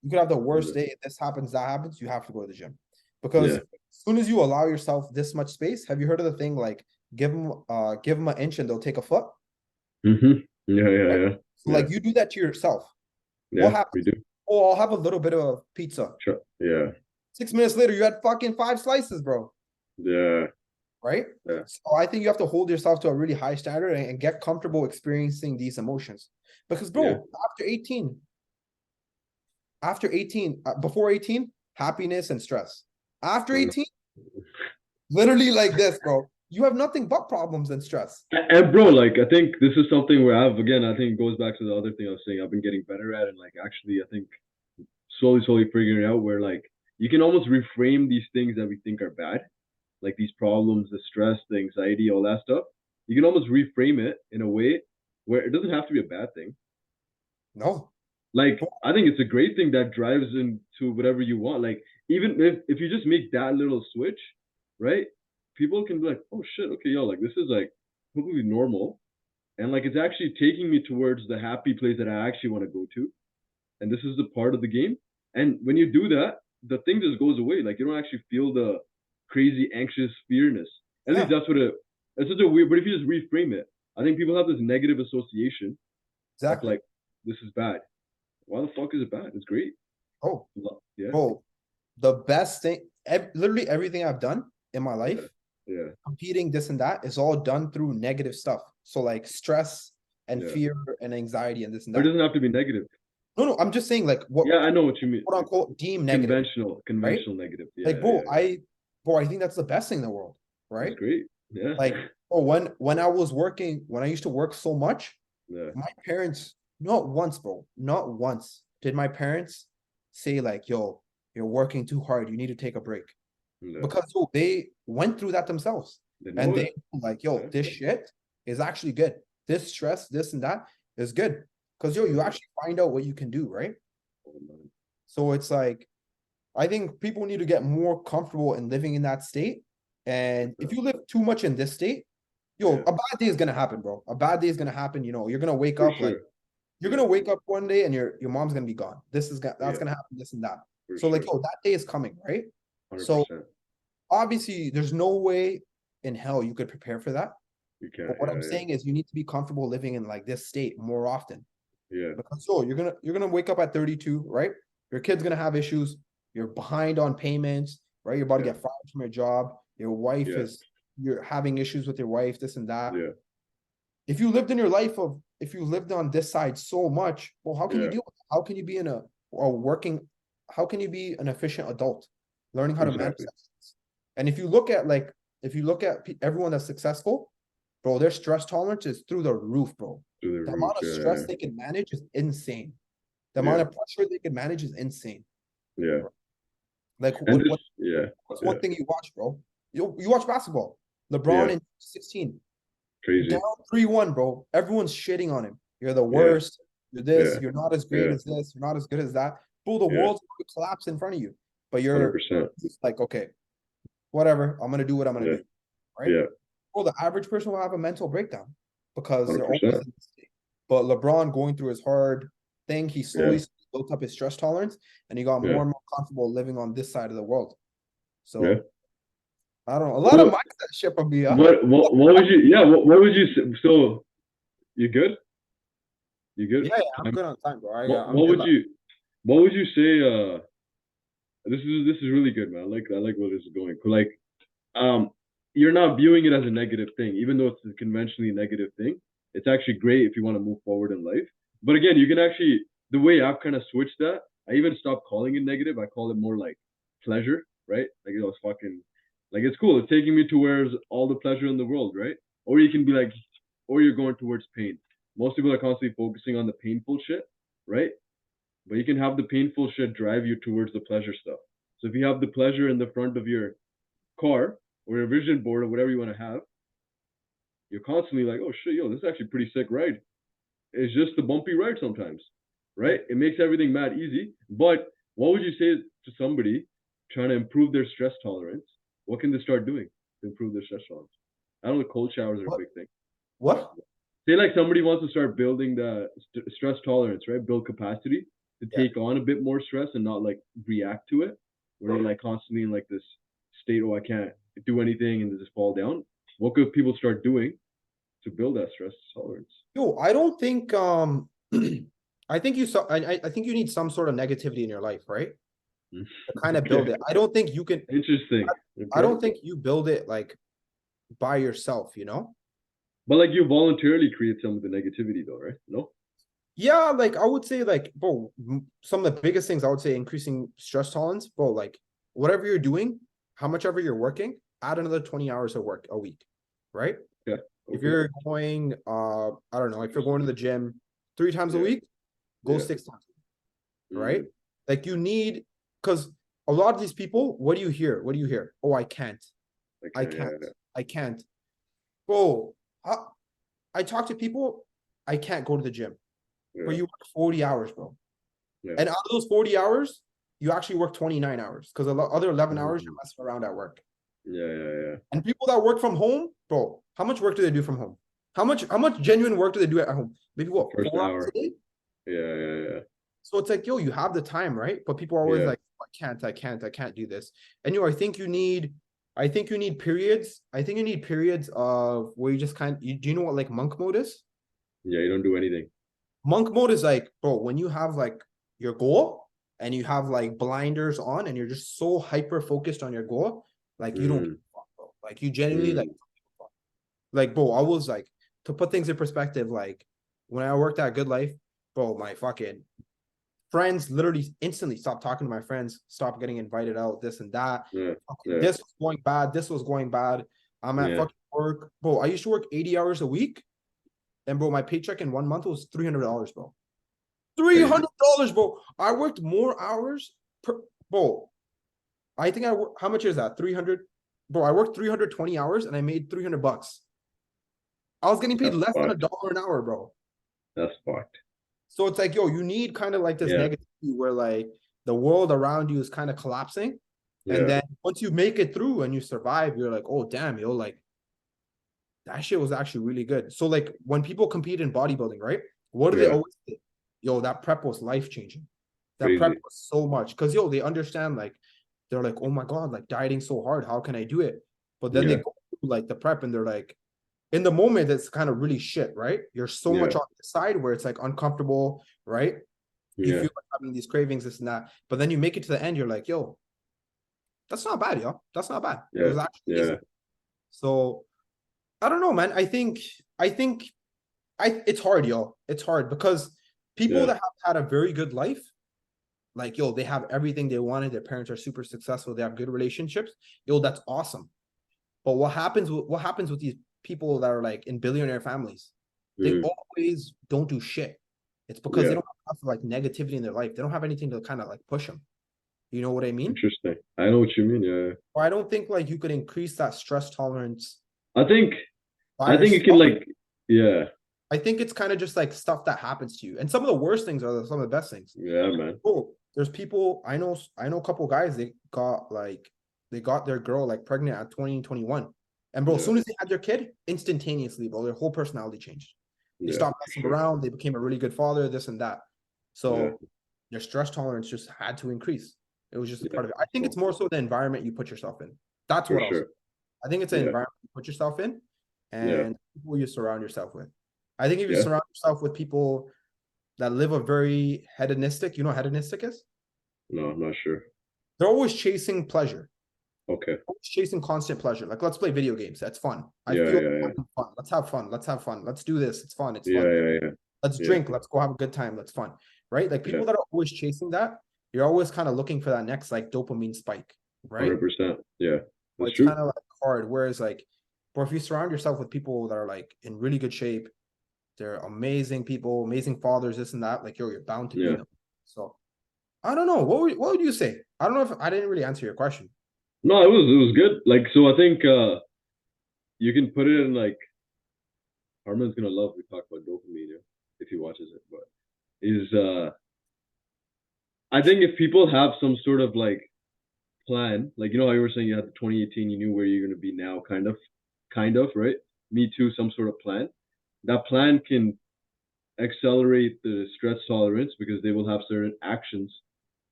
You could have the worst Yeah. day. This happens, that happens. You have to go to the gym because Yeah. as soon as you allow yourself this much space, have you heard of the thing like give them an inch and they'll take a foot? Mm-hmm. Yeah. Yeah. Right? Yeah. So like you do that to yourself. What Yeah. We happens? do. Oh, I'll have a little bit of pizza. Sure. Yeah. 6 minutes later, you had fucking 5 slices, bro. Yeah. Right? Yeah. So I think you have to hold yourself to a really high standard and get comfortable experiencing these emotions. Because, bro, Yeah. after 18, before 18, happiness and stress. After 18, literally like this, bro. You have nothing but problems and stress. And bro, like I think this is something where I think it goes back to the other thing I was saying. I've been getting better at, and like actually, I think slowly figuring out where like you can almost reframe these things that we think are bad, like these problems, the stress, the anxiety, all that stuff. You can almost reframe it in a way where it doesn't have to be a bad thing. No. Like I think it's a great thing that drives into whatever you want. Like even if you just make that little switch, right? People can be like, oh shit, okay, yo, like this is like completely normal. And like it's actually taking me towards the happy place that I actually want to go to. And this is the part of the game. And when you do that, the thing just goes away. Like you don't actually feel the crazy anxious fearness. At least Yeah, that's what it's such a weird, but if you just reframe it, I think people have this negative association of exactly. like, this is bad. Why the fuck is it bad? It's great. Oh, Yeah. bro, the best thing, literally everything I've done in my Yeah. life, Yeah. competing, this and that, is all done through negative stuff. So like stress and Yeah. fear and anxiety and this and Or it that. doesn't have to be negative. No, I'm just saying like what Yeah, I know what you mean. quote unquote deem negative, Conventional, right? conventional negative. Like, Yeah, bro, yeah, yeah. I think that's the best thing in the world, It's right? great. Yeah. Like, oh, when I was working, when I used to work so much, Yeah. my parents, not once, bro, not once did my parents say like, yo, you're working too hard, you need to take a break. Yeah. Because yo, they went through that themselves. They And know they it. like, yo, Yeah. this shit is actually good. This stress, this and that is good. Because yo, you actually find out what you can do, right? Oh, man. So it's like, I think people need to get more comfortable in living in that state. And if you live too much in this state, yo, Yeah. a bad day is gonna happen, bro. A bad day is gonna happen. You know, you're gonna wake For up like sure. you're Yeah. gonna wake up one day and your mom's gonna be gone. That's Yeah. gonna happen, this and that. For So like, sure. yo, that day is coming, right? So 100%. obviously, there's no way in hell you could prepare for that. You can't. But what I'm Yeah. saying is, you need to be comfortable living in like this state more often. Yeah. Because so you're gonna wake up at 32, right? Your kid's gonna have issues. You're behind on payments, right? You're about to Yeah. get fired from your job. Your wife Yeah. you're having issues with your wife, this and that. Yeah. If you lived on this side so much, well, how can you Yeah. deal with it? How can you be how can you be an efficient adult, learning how to manage Exactly. that? And if you look at everyone that's successful, bro, their stress tolerance is through the roof, bro. Through the The roof. amount of stress Yeah. they can manage is insane. The amount Yeah. of pressure they can manage is insane. Yeah. Like And this. Yeah. what's Yeah. one thing you watch, bro? You watch basketball. LeBron Yeah. in 16, Crazy. down 3-1, bro. Everyone's shitting on him. You're the Yeah. worst. You're this. Yeah. You're not as great Yeah. as this. You're not as good as that. Bro, the Yeah. world's going to collapse in front of you. But you're 100%. just like, okay, whatever. I'm gonna do what I'm gonna Yeah. do. Right? Yeah. Bro, the average person will have a mental breakdown because they're always 100%. in this state. But LeBron going through his hard thing, he Yeah. slowly built up his stress tolerance and he got Yeah. more and more comfortable living on this side of the world. So Yeah. I don't know. A lot of mindset shit from me. What would you? Yeah. What would you? So you good? You good? Yeah, I'm good on time, bro. I'm What good. would you? What would you say? This is really good, man. I like where this is going. Like, um, you're not viewing it as a negative thing, even though it's a conventionally negative thing. It's actually great if you want to move forward in life. But again, you can actually the way I've kind of switched that. I even stopped calling it negative. I call it more like pleasure, right? Like it's fucking like it's cool. It's taking me to where's all the pleasure in the world, right? Or you can be like, or you're going towards pain. Most people are constantly focusing on the painful shit, right? But you can have the painful shit drive you towards the pleasure stuff. So if you have the pleasure in the front of your car, or your vision board or whatever you want to have, you're constantly like, oh shit, yo, this is actually pretty sick ride. It's just a bumpy ride sometimes, right? It makes everything mad easy. But what would you say to somebody trying to improve their stress tolerance? What can they start doing to improve their stress tolerance? I don't know, cold showers are a What? big thing. What? Say like somebody wants to start building the stress tolerance, right? Build capacity to Yeah. take on a bit more stress and not like react to it, where they're like constantly in like this state, oh, I can't do anything and they just fall down. What could people start doing to build that stress tolerance? Yo, I don't think I think you saw I think you need some sort of negativity in your life, right? To kind of build Okay, it. I don't think you can interesting. I Okay, don't think you build it like by yourself, you know? but like you voluntarily create some of the negativity, though, right? No. Yeah, like I would say like bro, some of the biggest things I would say increasing stress tolerance, bro, like whatever you're doing, how much ever you're working, add another 20 hours of work a week, right? Yeah. If Okay. you're going I don't know, if you're going to the gym 3 times a Yeah. week, go Yeah. 6 times, right? Mm. Like you need because a lot of these people, what do you hear? What do you hear? Oh, I can't. I Okay. can't. Yeah. I can't. Bro, I talk to people, I can't go to the gym. But Yeah. you work 40 hours, bro. Yeah. And out of those 40 hours, you actually work 29 hours because the other 11 hours you're Mhm. messing around at work. Yeah. Yeah. Yeah. And people that work from home, bro, how much work do they do from home? How much genuine work do they do at home? Maybe The what, first 4 hours a hour. day? Yeah. Yeah. Yeah. So it's like, yo, you have the time, right? But people are always Yeah. like, I can't do this. And I think you need periods. I think you need periods of where you just do you know what like monk mode is? Yeah. You don't do anything. Monk mode is like, bro, when you have like your goal and you have like blinders on and you're just so hyper focused on your goal, like you don't give Mm. a fuck, bro. Like you genuinely Mm. like, bro, I was like, to put things in perspective, like when I worked at Good Life, bro, my fucking friends literally instantly stopped talking to my friends, stopped getting invited out, this and that. Yeah. Yeah. This was going bad. This was going bad. I'm at Yeah. fucking work. Bro, I used to work 80 hours a week. And bro, my paycheck in 1 month was $300, bro. Crazy. $300, bro. I worked more hours per bro. I think how much is that? 300. Bro, I worked 320 hours and I made $300. I was getting paid That's less than a fucked. dollar an hour, bro. That's fucked. So it's like, yo, you need kind of like this Yeah. negativity where like the world around you is kind of collapsing. And Yeah. then once you make it through and you survive, you're like, oh damn, yo, like that shit was actually really good. So like when people compete in bodybuilding, right? What do they Yeah. always say? Yo, that prep was life changing. That prep Crazy. was so much because yo, they understand like they're like, oh my god, like dieting so hard. How can I do it? But then they Yeah. go through like the prep and they're like, in the moment, it's kind of really shit, right? You're so Yeah. much on the side where it's like uncomfortable, right? You Yeah. feel like having these cravings, this and that. But then you make it to the end, you're like, yo, that's not bad, yo. That's not bad. It Yeah. was actually Yeah. decent. So I don't know, man. I think it's hard, yo. It's hard because people Yeah. that have had a very good life, like yo, they have everything they wanted. Their parents are super successful. They have good relationships. Yo, that's awesome. But what happens with these people that are like in billionaire families? They Mm. always don't do shit. It's because they Yeah. don't have like negativity in their life. They don't have anything to kind of like push them. You know what I mean? Interesting. I know what you mean. Yeah. Or I don't think like you could increase that stress tolerance I think. by I think it can yourself. like. Yeah. I think it's kind of just like stuff that happens to you. And some of the worst things are some of the best things. Yeah, man. Oh, there's people I know a couple guys, they got their girl like pregnant at 20, 21. And bro, as Yeah. soon as they had their kid, instantaneously, bro, their whole personality changed. They Yeah. stopped For messing sure. around, they became a really good father, this and that. Yeah. So their stress tolerance just had to increase. It was just a Yeah. part of it. I think So it's more so the environment you put yourself in. That's for what else. sure. I think it's an Yeah. environment you put yourself in Yeah. and people you surround yourself with. I think if you Yeah. surround yourself with people that live a very hedonistic, you know what hedonistic is? No, I'm not sure. They're always chasing pleasure, Okay. always chasing constant pleasure. Like, let's play video games. That's fun. I Yeah. feel Yeah. Yeah. like fun. Let's have fun. Let's have fun. Let's do this. It's fun. It's Yeah. fun. Yeah. Yeah. Let's Yeah. drink. Let's go have a good time. That's fun. Right? Like Yeah. people that are always chasing that, you're always kind of looking for that next like dopamine spike. Right? 100%. Yeah. But That's it's true. kind of like hard. Whereas like, but if you surround yourself with people that are like in really good shape, they're amazing people, amazing fathers, this and that, like yo, you're bound to be Yeah. them. So I don't know. What would you say? I don't know if I didn't really answer your question. No, it was good. Like, so I think you can put it in like Harman's gonna love we talk about dopamine, yeah, if he watches it. But is I think if people have some sort of like plan, like you know how you were saying you had the 2018, you knew where you're gonna be now, kind of, right? Me too, some sort of plan. That plan can accelerate the stress tolerance because they will have certain actions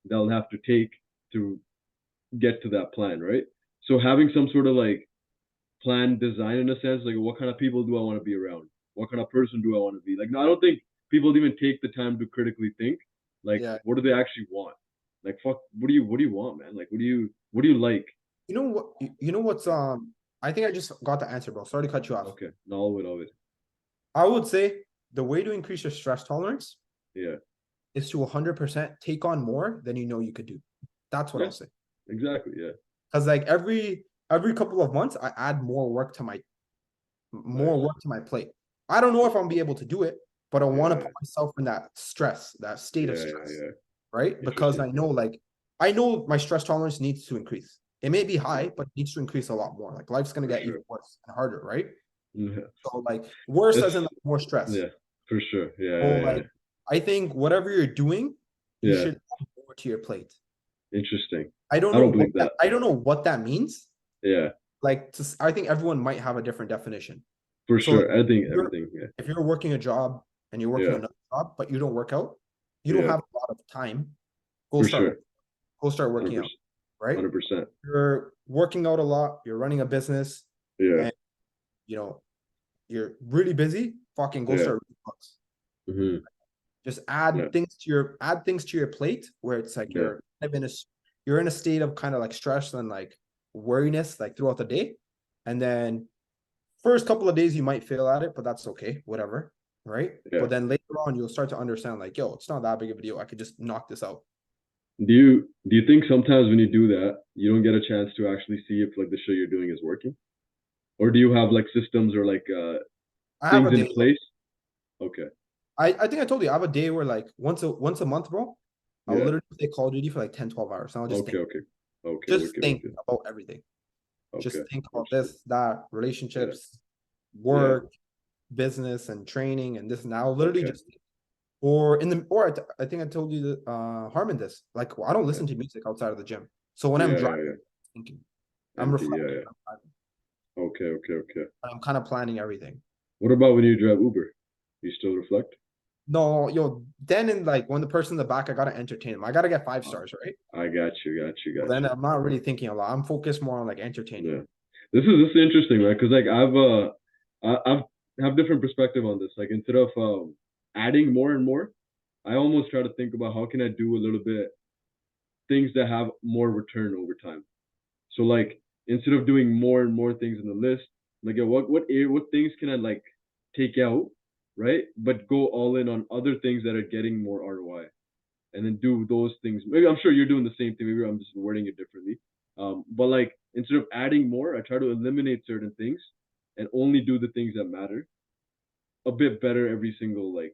they'll have to take to get to that plan, right? So having some sort of like plan design in a sense, like what kind of people do I want to be around? What kind of person do I want to be? Like, no, I don't think people even take the time to critically think, like, Yeah. what do they actually want? Like, fuck, what do you want, man? Like, what do you like? You know what? You know what's I think I just got the answer, bro. Sorry to cut you off. Okay, no, all of it. I would say the way to increase your stress tolerance Yeah, is to 100% take on more than you know you could do. That's what yeah, I'll say. exactly, yeah, Because like every couple of months, I add more nice, work to my plate. I don't know if I'll be able to do it, but I want to yeah, put myself in that stress, that state of yeah, yeah, stress, yeah. right? Because Interesting. I know my stress tolerance needs to increase. It may be Yeah, high, but it needs to increase a lot more. Like life's gonna for get even sure. worse and harder, right? Yeah, So like worse it's as in like more stress. yeah, for sure. So Yeah, yeah, like I think whatever you're doing, you yeah. should add more to your plate. Interesting. I don't I know don't what believe that that. I don't know what that means. Yeah, Like I think everyone might have a different definition. for So like, sure. I think if you're everything. Yeah, if you're working a job and you're working yeah, another job, but you don't work out, you don't yeah, have a lot of time. Go for start sure. go start working out, 100%. right? 100%. You're working out a lot, you're running a business, Yeah, and you know, you're really busy, fucking go yeah. start reading books. Hmm. Just Yeah, add things to your plate where it's like yeah. you're in a state of kind of like stress and like worriness like throughout the day. And then first couple of days you might fail at it, but that's okay, whatever, right? Yeah. But then later on you'll start to understand like, yo, it's not that big of a deal. I could just knock this out. Do you think sometimes when you do that, you don't get a chance to actually see if like the shit you're doing is working? Or do you have like systems or like I have things a in day, bro. place? Okay. I think I told you I have a day where like once a month, bro, I'll Yeah. literally play Call of Duty for like 10, 12 hours. And I'll Okay, okay. Okay, just wicked, think wicked. about everything. Okay. Just think about Interesting. this, that, Yeah. relationships, Yeah. work, business, and training, and this and that. I'll literally Okay. just or in the or I think I told you that Harmon this. Like I don't Yeah. listen to music outside of the gym. So when I'm Yeah, driving, yeah, yeah. I'm thinking, I'm Empty. Yeah, reflecting, yeah. Okay, okay, okay. I'm kind of planning everything. What about when you drive Uber? You still reflect? No, yo, then in like when the person in the back, I gotta entertain him. I gotta get five Oh, stars, right? I got you, got you, So got then you. I'm not really thinking a lot. I'm focused more on like entertaining Yeah. him. This is interesting, man, because like I've have different perspective on this. Like instead of adding more and more, I almost try to think about how can I do a little bit things that have more return over time. So like instead of doing more and more things in the list, like yeah, what things can I like take out, right? But go all in on other things that are getting more ROI, and then do those things. Maybe I'm sure you're doing the same thing. Maybe I'm just wording it differently. But like instead of adding more, I try to eliminate certain things and only do the things that matter a bit better every single like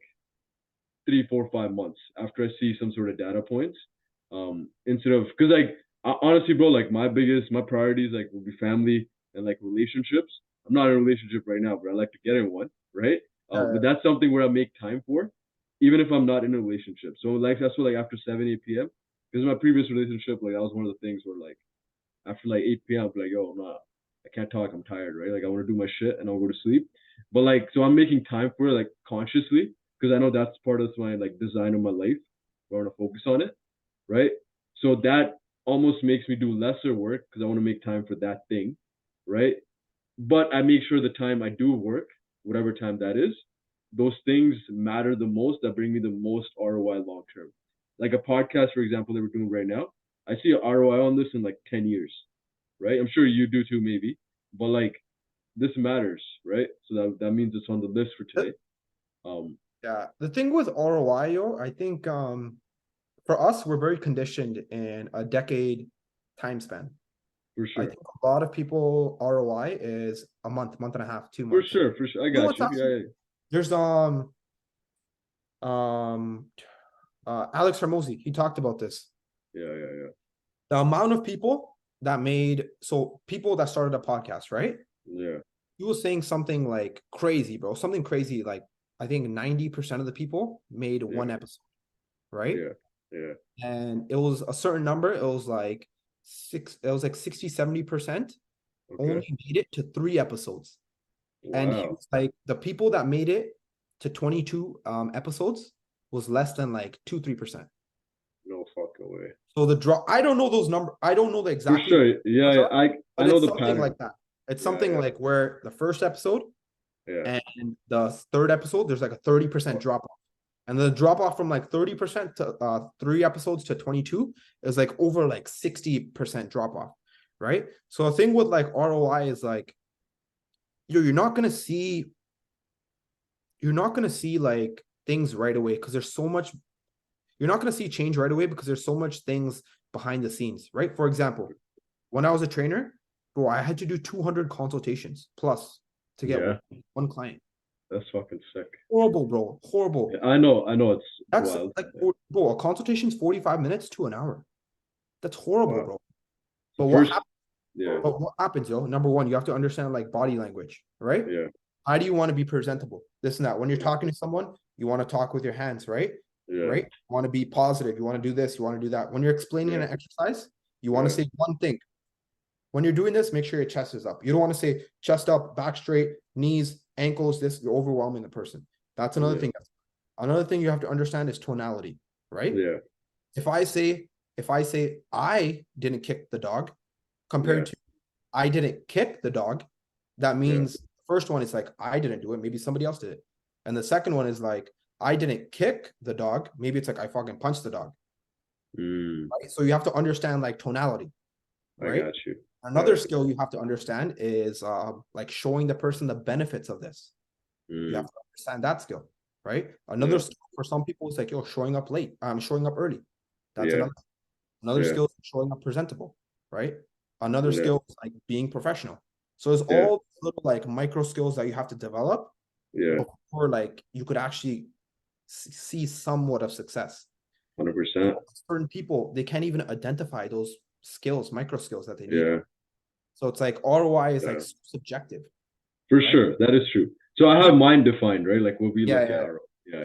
3, 4, 5 months after I see some sort of data points. Instead of because like honestly, bro, like my priorities like will be family and like relationships. I'm not in a relationship right now, but I like to get in one, right? But Yeah, that's something where I make time for, even if I'm not in a relationship. So like that's what like after 7, 8 p.m. Because my previous relationship, like that was one of the things where like after like 8 p.m. I'm like, yo, I'm not, I can't talk, I'm tired, right? Like I want to do my shit and I'll go to sleep. But like, so I'm making time for it like consciously because I know that's part of my like design of my life. I want to focus on it, right? So that almost makes me do lesser work because I want to make time for that thing, right? But I make sure the time I do work, whatever time that is, those things matter the most that bring me the most ROI long term. Like a podcast, for example, that we're doing right now, I see an ROI on this in like 10 years, right? I'm sure you do too, maybe, but like this matters, right? So that means it's on the list for yeah. today. Um, Yeah. The thing with ROI, yo, I think for us, we're very conditioned in a decade time span. for I sure, think a lot of people ROI is a month, month and a half, 2 months. for sure. I You know got what's you. Yeah, actually yeah, there's um Alex Hermosi, he talked about this. yeah, yeah, yeah. The amount of people that made, so people that started a podcast, right? Yeah. He was saying something like crazy, bro. Something crazy. Like, I think 90% of the people made one episode, right? Yeah. Yeah. And it was a certain number. It was like 60, 70% Okay. only made it to 3 episodes. And he Wow. was like, the people that made it to 22 episodes was less than like 2-3%. No fucking way. So the drop, I don't know those numbers. I don't know the For exactly, sure. Yeah. I but know it's the something pattern. like that. It's Yeah, something yeah. like where the first episode Yeah. and the third episode, there's like a 30% drop off. And the drop off from like 30% to 3 episodes to 22 is like over like 60% drop off, right? So the thing with like ROI is like, you're not gonna see like things right away because there's so much. You're not gonna see change right away because there's so much things behind the scenes, right? For example, when I was a trainer, bro, I had to do 200 consultations plus to get one client. That's fucking sick. Horrible, bro. Horrible. Yeah, I know. It's That's wild. like, bro, a consultation's 45 minutes to an hour. That's horrible, bro. But what happens, yo? Number one, you have to understand like body language, right? Yeah. How do you want to be presentable? This and that. When you're talking to someone, you want to talk with your hands, right? Yeah. Right? You want to be positive. You want to do this. You want to do that. When you're explaining an exercise, you want to say one thing. When you're doing this, make sure your chest is up. You don't want to say chest up, back straight, knees, ankles, this, you're overwhelming the person. That's another thing. Another thing you have to understand is tonality, right? Yeah. If I say I didn't kick the dog compared to I didn't kick the dog, that means the first one is like I didn't do it, maybe somebody else did it. And the second one is like I didn't kick the dog, maybe it's like I fucking punched the dog. Right? So you have to understand like tonality, right? I got you. Another skill you have to understand is like showing the person the benefits of this. You have to understand that skill, right? Another skill for some people is like, yo, showing up late. Showing up early. That's another skill is showing up presentable, right? Another skill is like being professional. So there's all little like micro skills that you have to develop before like you could actually see somewhat of success. 100%. Certain people, they can't even identify those skills, micro skills that they need. So it's like ROI is like subjective. For sure, that is true. So I have mine defined, right? Like what we look at.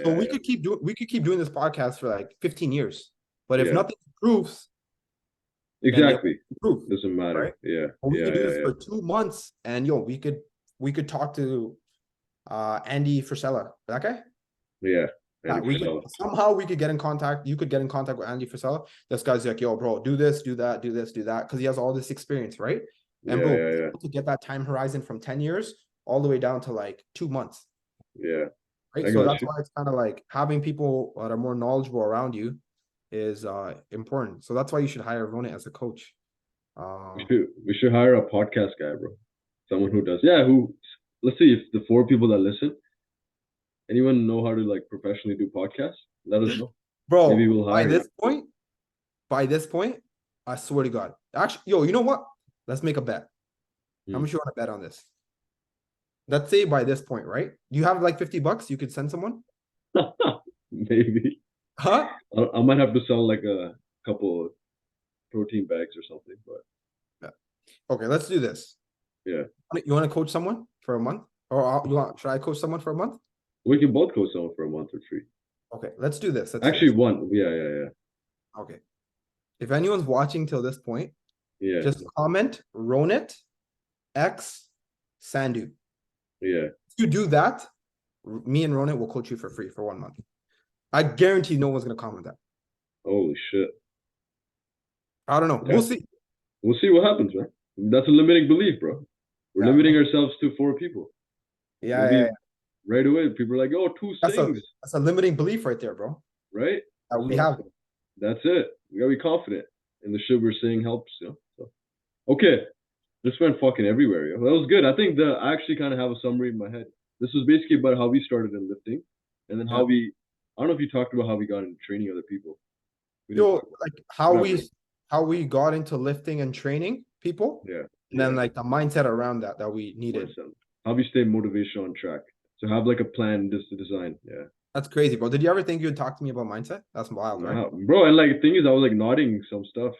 So we could keep doing this podcast for like 15 years, but if nothing improves, exactly, improve, doesn't matter. Right? We could do this for 2 months, and we could talk to Andy Frisella, that guy. Somehow we could get in contact. You could get in contact with Andy Frisella. This guy's like, yo, bro, do this, do that, do this, do that, because he has all this experience, right? And bro, to get that time horizon from 10 years all the way down to like 2 months. Right. So that's why it's kind of like having people that are more knowledgeable around you is important. So that's why you should hire Rounit as a coach. We should hire a podcast guy, bro. Someone who does. Let's see if the 4 people that listen, anyone know how to like professionally do podcasts? Let us know. Bro, maybe we'll hire by this point, I swear to God. Actually, you know what? Let's make a bet. How much you want to bet on this? Let's say by this point, right? Do you have like $50 you could send someone? Maybe. Huh? I might have to sell like a couple of protein bags or something, but okay, let's do this. You want to coach someone for a month? Or should I coach someone for a month? We can both coach someone for a month or free. Okay, let's do this. One. Yeah. Okay. If anyone's watching till this point, just comment Rounit X Sandhu. If you do that, me and Rounit will coach you for free for 1 month. I guarantee no one's gonna comment that. Holy shit. I don't know. We'll see. We'll see what happens, man. That's a limiting belief, bro. We're limiting ourselves to 4 people. Right away, people are like, "Oh, 2 things." That's a limiting belief right there, bro. Right? We have. That's it. We gotta be confident in the shit we're saying helps. So. Okay, this went fucking everywhere. That was good. I think I actually kind of have a summary in my head. This was basically about how we started in lifting, and then how we. I don't know if you talked about how we got into training other people. Like how we got into lifting and training people. And then like the mindset around that we needed. How we stay motivational on track. So have like a plan just to design. That's crazy, bro. Did you ever think you'd talk to me about mindset? That's wild, right? Bro, and like the thing is, I was like nodding some stuff,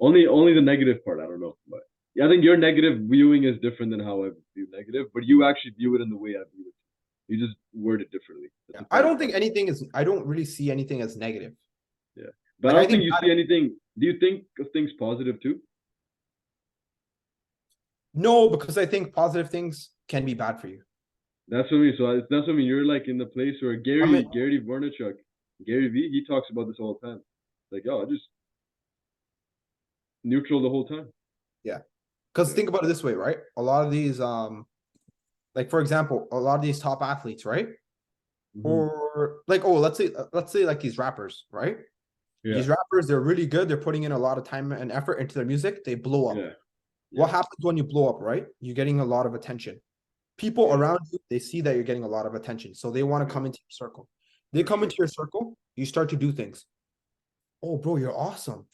Only the negative part, I don't know. But yeah, I think your negative viewing is different than how I view negative, but you actually view it in the way I view it. You just word it differently. That's Yeah. the I funny don't think part. anything is, I don't really see anything as negative. Yeah. But I Like I don't think think you see anything. Do you think of things positive too? no, because I think positive things can be bad for you. That's what I mean. So that's what I mean. You're like in the place where I mean, Gary Vaynerchuk, Gary V, he talks about this all the time. Like, oh, just neutral the whole time. yeah. Because Yeah. think about it this way, right? A lot of these, like for example, a lot of these top athletes, right? Hmm. Or like, oh, let's say like these rappers, right? Yeah. These rappers, they're really good. They're putting in a lot of time and effort into their music. They blow up. Yeah. What Yeah. happens when you blow up, right? You're getting a lot of attention. People Yeah. around you, they see that you're getting a lot of attention. So they want to Yeah. come into your circle. They For come sure. into your circle, you start to do things. Oh, bro, you're awesome.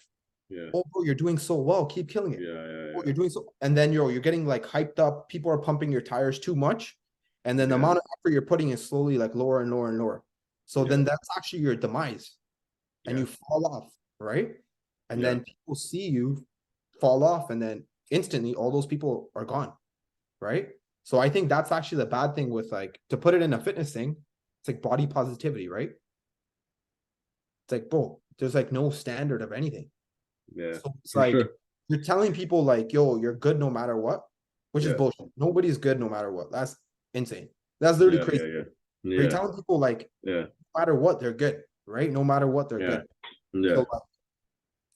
Yeah. Oh, bro, you're doing so well. Keep killing it. Yeah. Yeah. Oh, Yeah. you're doing so, and then you're getting like hyped up. People are pumping your tires too much, and then the Yeah. amount of effort you're putting is slowly like lower and lower and lower. So Yeah. then that's actually your demise, and Yeah. you fall off, right? And Yeah. then people see you fall off, and then instantly all those people are gone, right? So I think that's actually the bad thing with like to put it in a fitness thing. It's like body positivity, right? It's like, bro, there's like no standard of anything. Yeah. So it's For like sure. you're telling people like, yo, you're good no matter what, which is Yeah. bullshit. Nobody's good no matter what. That's insane. That's literally Yeah. crazy. Yeah. Yeah. But you're Yeah. telling people like, Yeah. no matter what, they're good, right? No matter what, they're Yeah. good. Yeah. So like,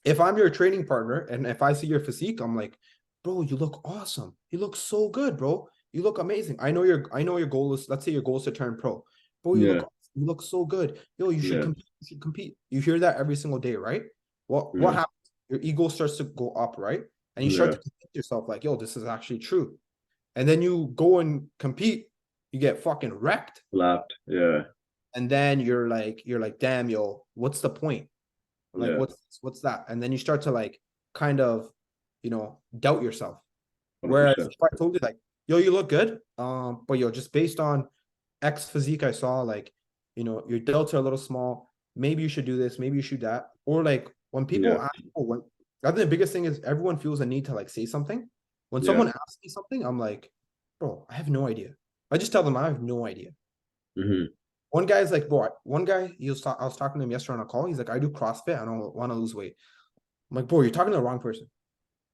if I'm your training partner and if I see your physique, I'm like, bro, you look awesome. You look so good, bro. You look amazing. I know your goal is, let's say your goal is to turn pro. Bro, Yeah. you look so good. Yo, you should Yeah. compete. You should compete. You hear that every single day, right? What Yeah. happens? Your ego starts to go up, right? And you start Yeah. to convince yourself, like, yo, this is actually true. And then you go and compete, you get fucking wrecked. Laughed. Yeah. And then you're like, damn, yo, what's the point? Like, Yeah. what's that? And then you start to like kind of, doubt yourself. Whereas 100%. if I told you like, yo, you look good, but yo, just based on X physique I saw, like, your delts are a little small. Maybe you should do this. Maybe you should that. Or like when Yeah. people ask, I think the biggest thing is everyone feels a need to like say something. When Yeah. someone asks me something, I'm like, bro, I have no idea. I just tell them I have no idea. Hmm. One guy's like, bro, one guy, I was talking to him yesterday on a call. He's like, I do CrossFit. I don't want to lose weight. I'm like, bro, you're talking to the wrong person.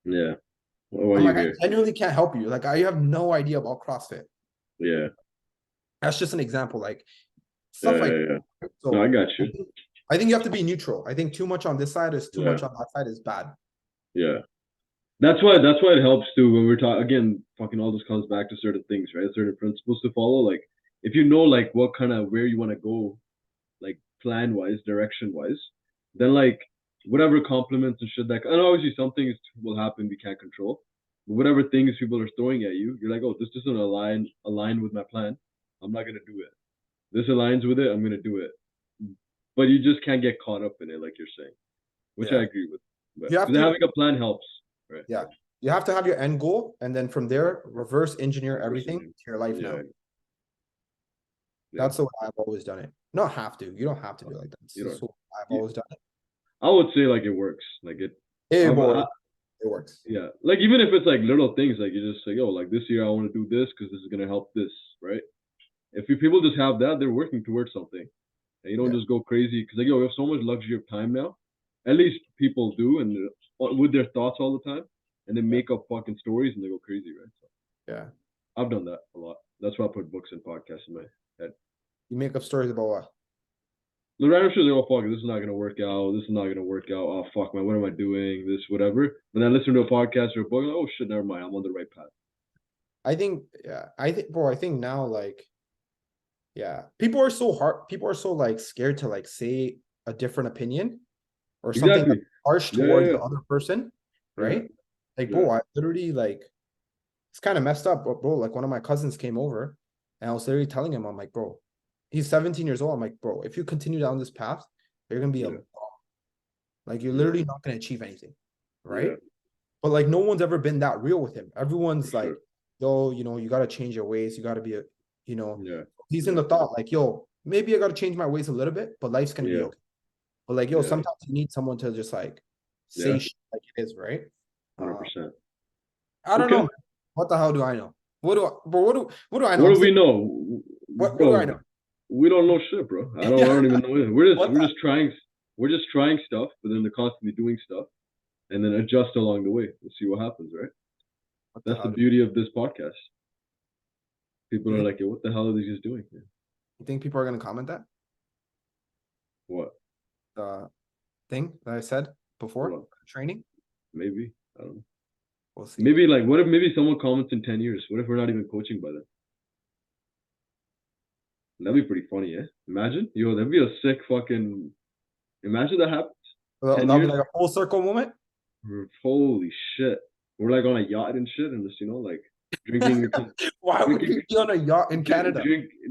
Yeah. What I'm you like, I hear? genuinely can't help you. Like, I have no idea about CrossFit. Yeah. That's just an example. Like, Yeah. stuff like Yeah. Yeah. that. No, I So got I you. think, I think you have to be neutral. I think too much on this side is too Yeah. much on that side is bad. Yeah. That's why it helps too when we're talking again, fucking all this comes back to certain things, right? Certain principles to follow. Like if you know like what kind of where you want to go, like plan wise, direction wise, then like whatever compliments and shit that and obviously some things will happen we can't control. But whatever things people are throwing at you, you're like, oh, this doesn't align with my plan. I'm not gonna do it. This aligns with it, I'm gonna do it. But you just can't get caught up in it, like you're saying, which I Yeah. agree with. But You have because to, having a plan helps, right? yeah. You have to have your end goal and then from there, reverse engineer everything Person, to your life yeah, now. yeah. That's the way I've always done it. Not have to. You don't have to do it like that. This You is know, the way I've always done it. I would say like it works. Like it, Hey, boy, I, it works. yeah. Like even if it's like little things, like you just say, oh, like this year I want to do this because this is gonna help this, right? If you people just have that, they're working towards something, and you don't Yeah. just go crazy because like yo, we have so much luxury of time now. At least people do, and with their thoughts all the time, and they Yeah. make up fucking stories and they go crazy, right? So Yeah. I've done that a lot. That's why I put books and podcasts in my head. You make up stories about what? The random shit, like, oh fuck, this is not gonna work out. This is not gonna work out. Oh fuck, man, what am I doing? This, whatever. But then I listen to a podcast or a book. Like, oh shit, never mind. I'm on the right path. I think, yeah, I think now, like, yeah, people are so hard. People are so like scared to like say a different opinion or something Exactly. harsh Yeah, towards yeah, the other person, yeah, right? Like, yeah, bro, I literally like it's kind of messed up, but bro, like one of my cousins came over and I was literally telling him, I'm like, bro, he's 17 years old. I'm like, bro, if you continue down this path, you're gonna be a yeah, like you're yeah, literally not gonna achieve anything, yeah, right? But like no one's ever been that real with him. for Everyone's sure. like, yo, you gotta change your ways. You gotta be a, you know, Yeah, he's in yeah, the thought like, yo, maybe I gotta change my ways a little bit, but life's gonna be yeah, okay. But like, yo, yeah, sometimes you need someone to just like say Yeah. shit like it is, right? 100%. I don't know, Okay. man. What the hell do I know? What do I know? What I'm do we still, know, what do I bro? know? We don't know shit, bro. I Yeah. don't even know it. We're just What we're the, just trying stuff, but then they're constantly doing stuff, and then adjust along the way. We'll see what happens, right? what the That's the hell? beauty of this podcast. People You are think, like, "Yo, what the hell are these guys doing?" Yeah. you think people are gonna comment that? What? The thing that I said Hold before on. training? Maybe. I don't know. We'll see. Maybe like, what if maybe someone comments in 10 years? What if we're not even coaching by then? That'd be pretty funny, eh? Imagine, yo, that'd be a sick fucking. Imagine that happens. Well, 10 that'll be years. like a full circle moment. Holy shit. We're like on a yacht and shit, and just like drinking, Why would drinking, we be on a yacht in Canada?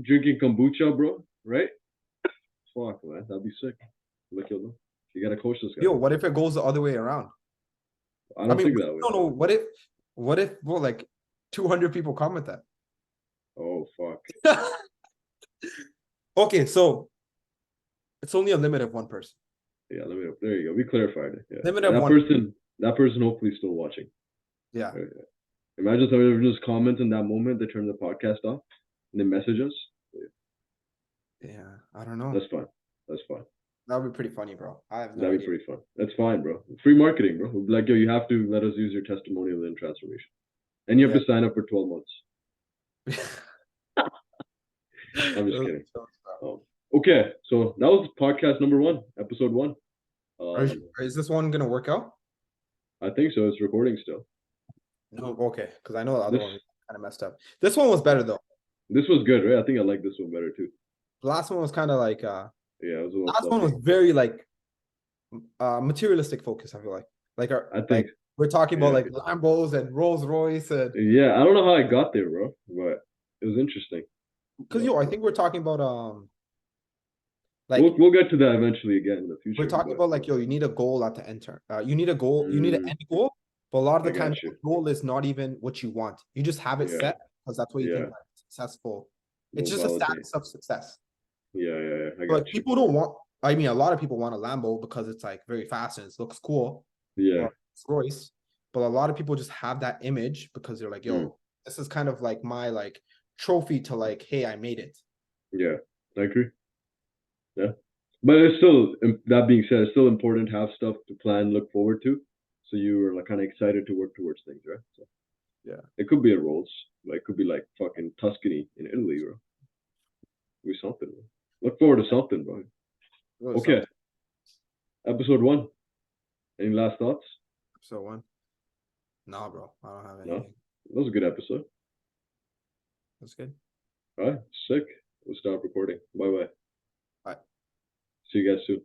drinking kombucha, bro. Right? Fuck, man, that'd be sick. Look, yo, you gotta coach this guy. Yo, what if it goes the other way around? I don't think that way. No, what if, well, like 200 people comment that? Oh fuck. Okay, so it's only a limit of one person. Yeah, there you go. We clarified it. Yeah. Limit of That one. person hopefully still watching. Yeah. Right, yeah. Imagine someone just comments in that moment, they turn the podcast off and they message us. Yeah, I don't know. That's fine. That's fine. That would be pretty funny, bro. I have no That'd be idea. pretty fun. That's fine, bro. Free marketing, bro. Like, yo, you have to let us use your testimonial in transformation. And you have to sign up for 12 months. I'm just kidding. Okay, so that was podcast number 1, episode 1. Is this one gonna work out? I think so. It's recording still. No, okay, because I know the other one kind of messed up. This one was better though. This was good, right? I think I like this one better too. The last one was kind of like yeah, it was a little last one was very like materialistic focus, I feel like our I think like we're talking about like Lambos and Rolls Royce and yeah, I don't know how I got there, bro, but it was interesting. because I think we're talking about like we'll get to that eventually again in the future. we're talking about like, you need a goal at the enter. You need a goal, you need an end goal, but a lot of the time the goal is not even what you want. You just have it set because that's what you think like successful. It's just a status of success. Yeah. But people don't want, I mean, a lot of people want a Lambo because it's like very fast and it looks cool. Yeah. Royce. But a lot of people just have that image because they're like, yo, this is kind of like my like trophy to like, hey, I made it. Yeah, I agree. Yeah. But it's still, that being said, it's still important to have stuff to plan, look forward to. So you are like kind of excited to work towards things, right? So yeah. It could be a Rolls. Like, it could be like fucking Tuscany in Italy, bro. Be something, bro. Look forward to something, bro. Okay. Episode 1. Any last thoughts? Episode 1. Nah, bro. I don't have anything. No? That was a good episode. That's good. All right. Sick. We'll stop recording. Bye-bye. Bye. See you guys soon.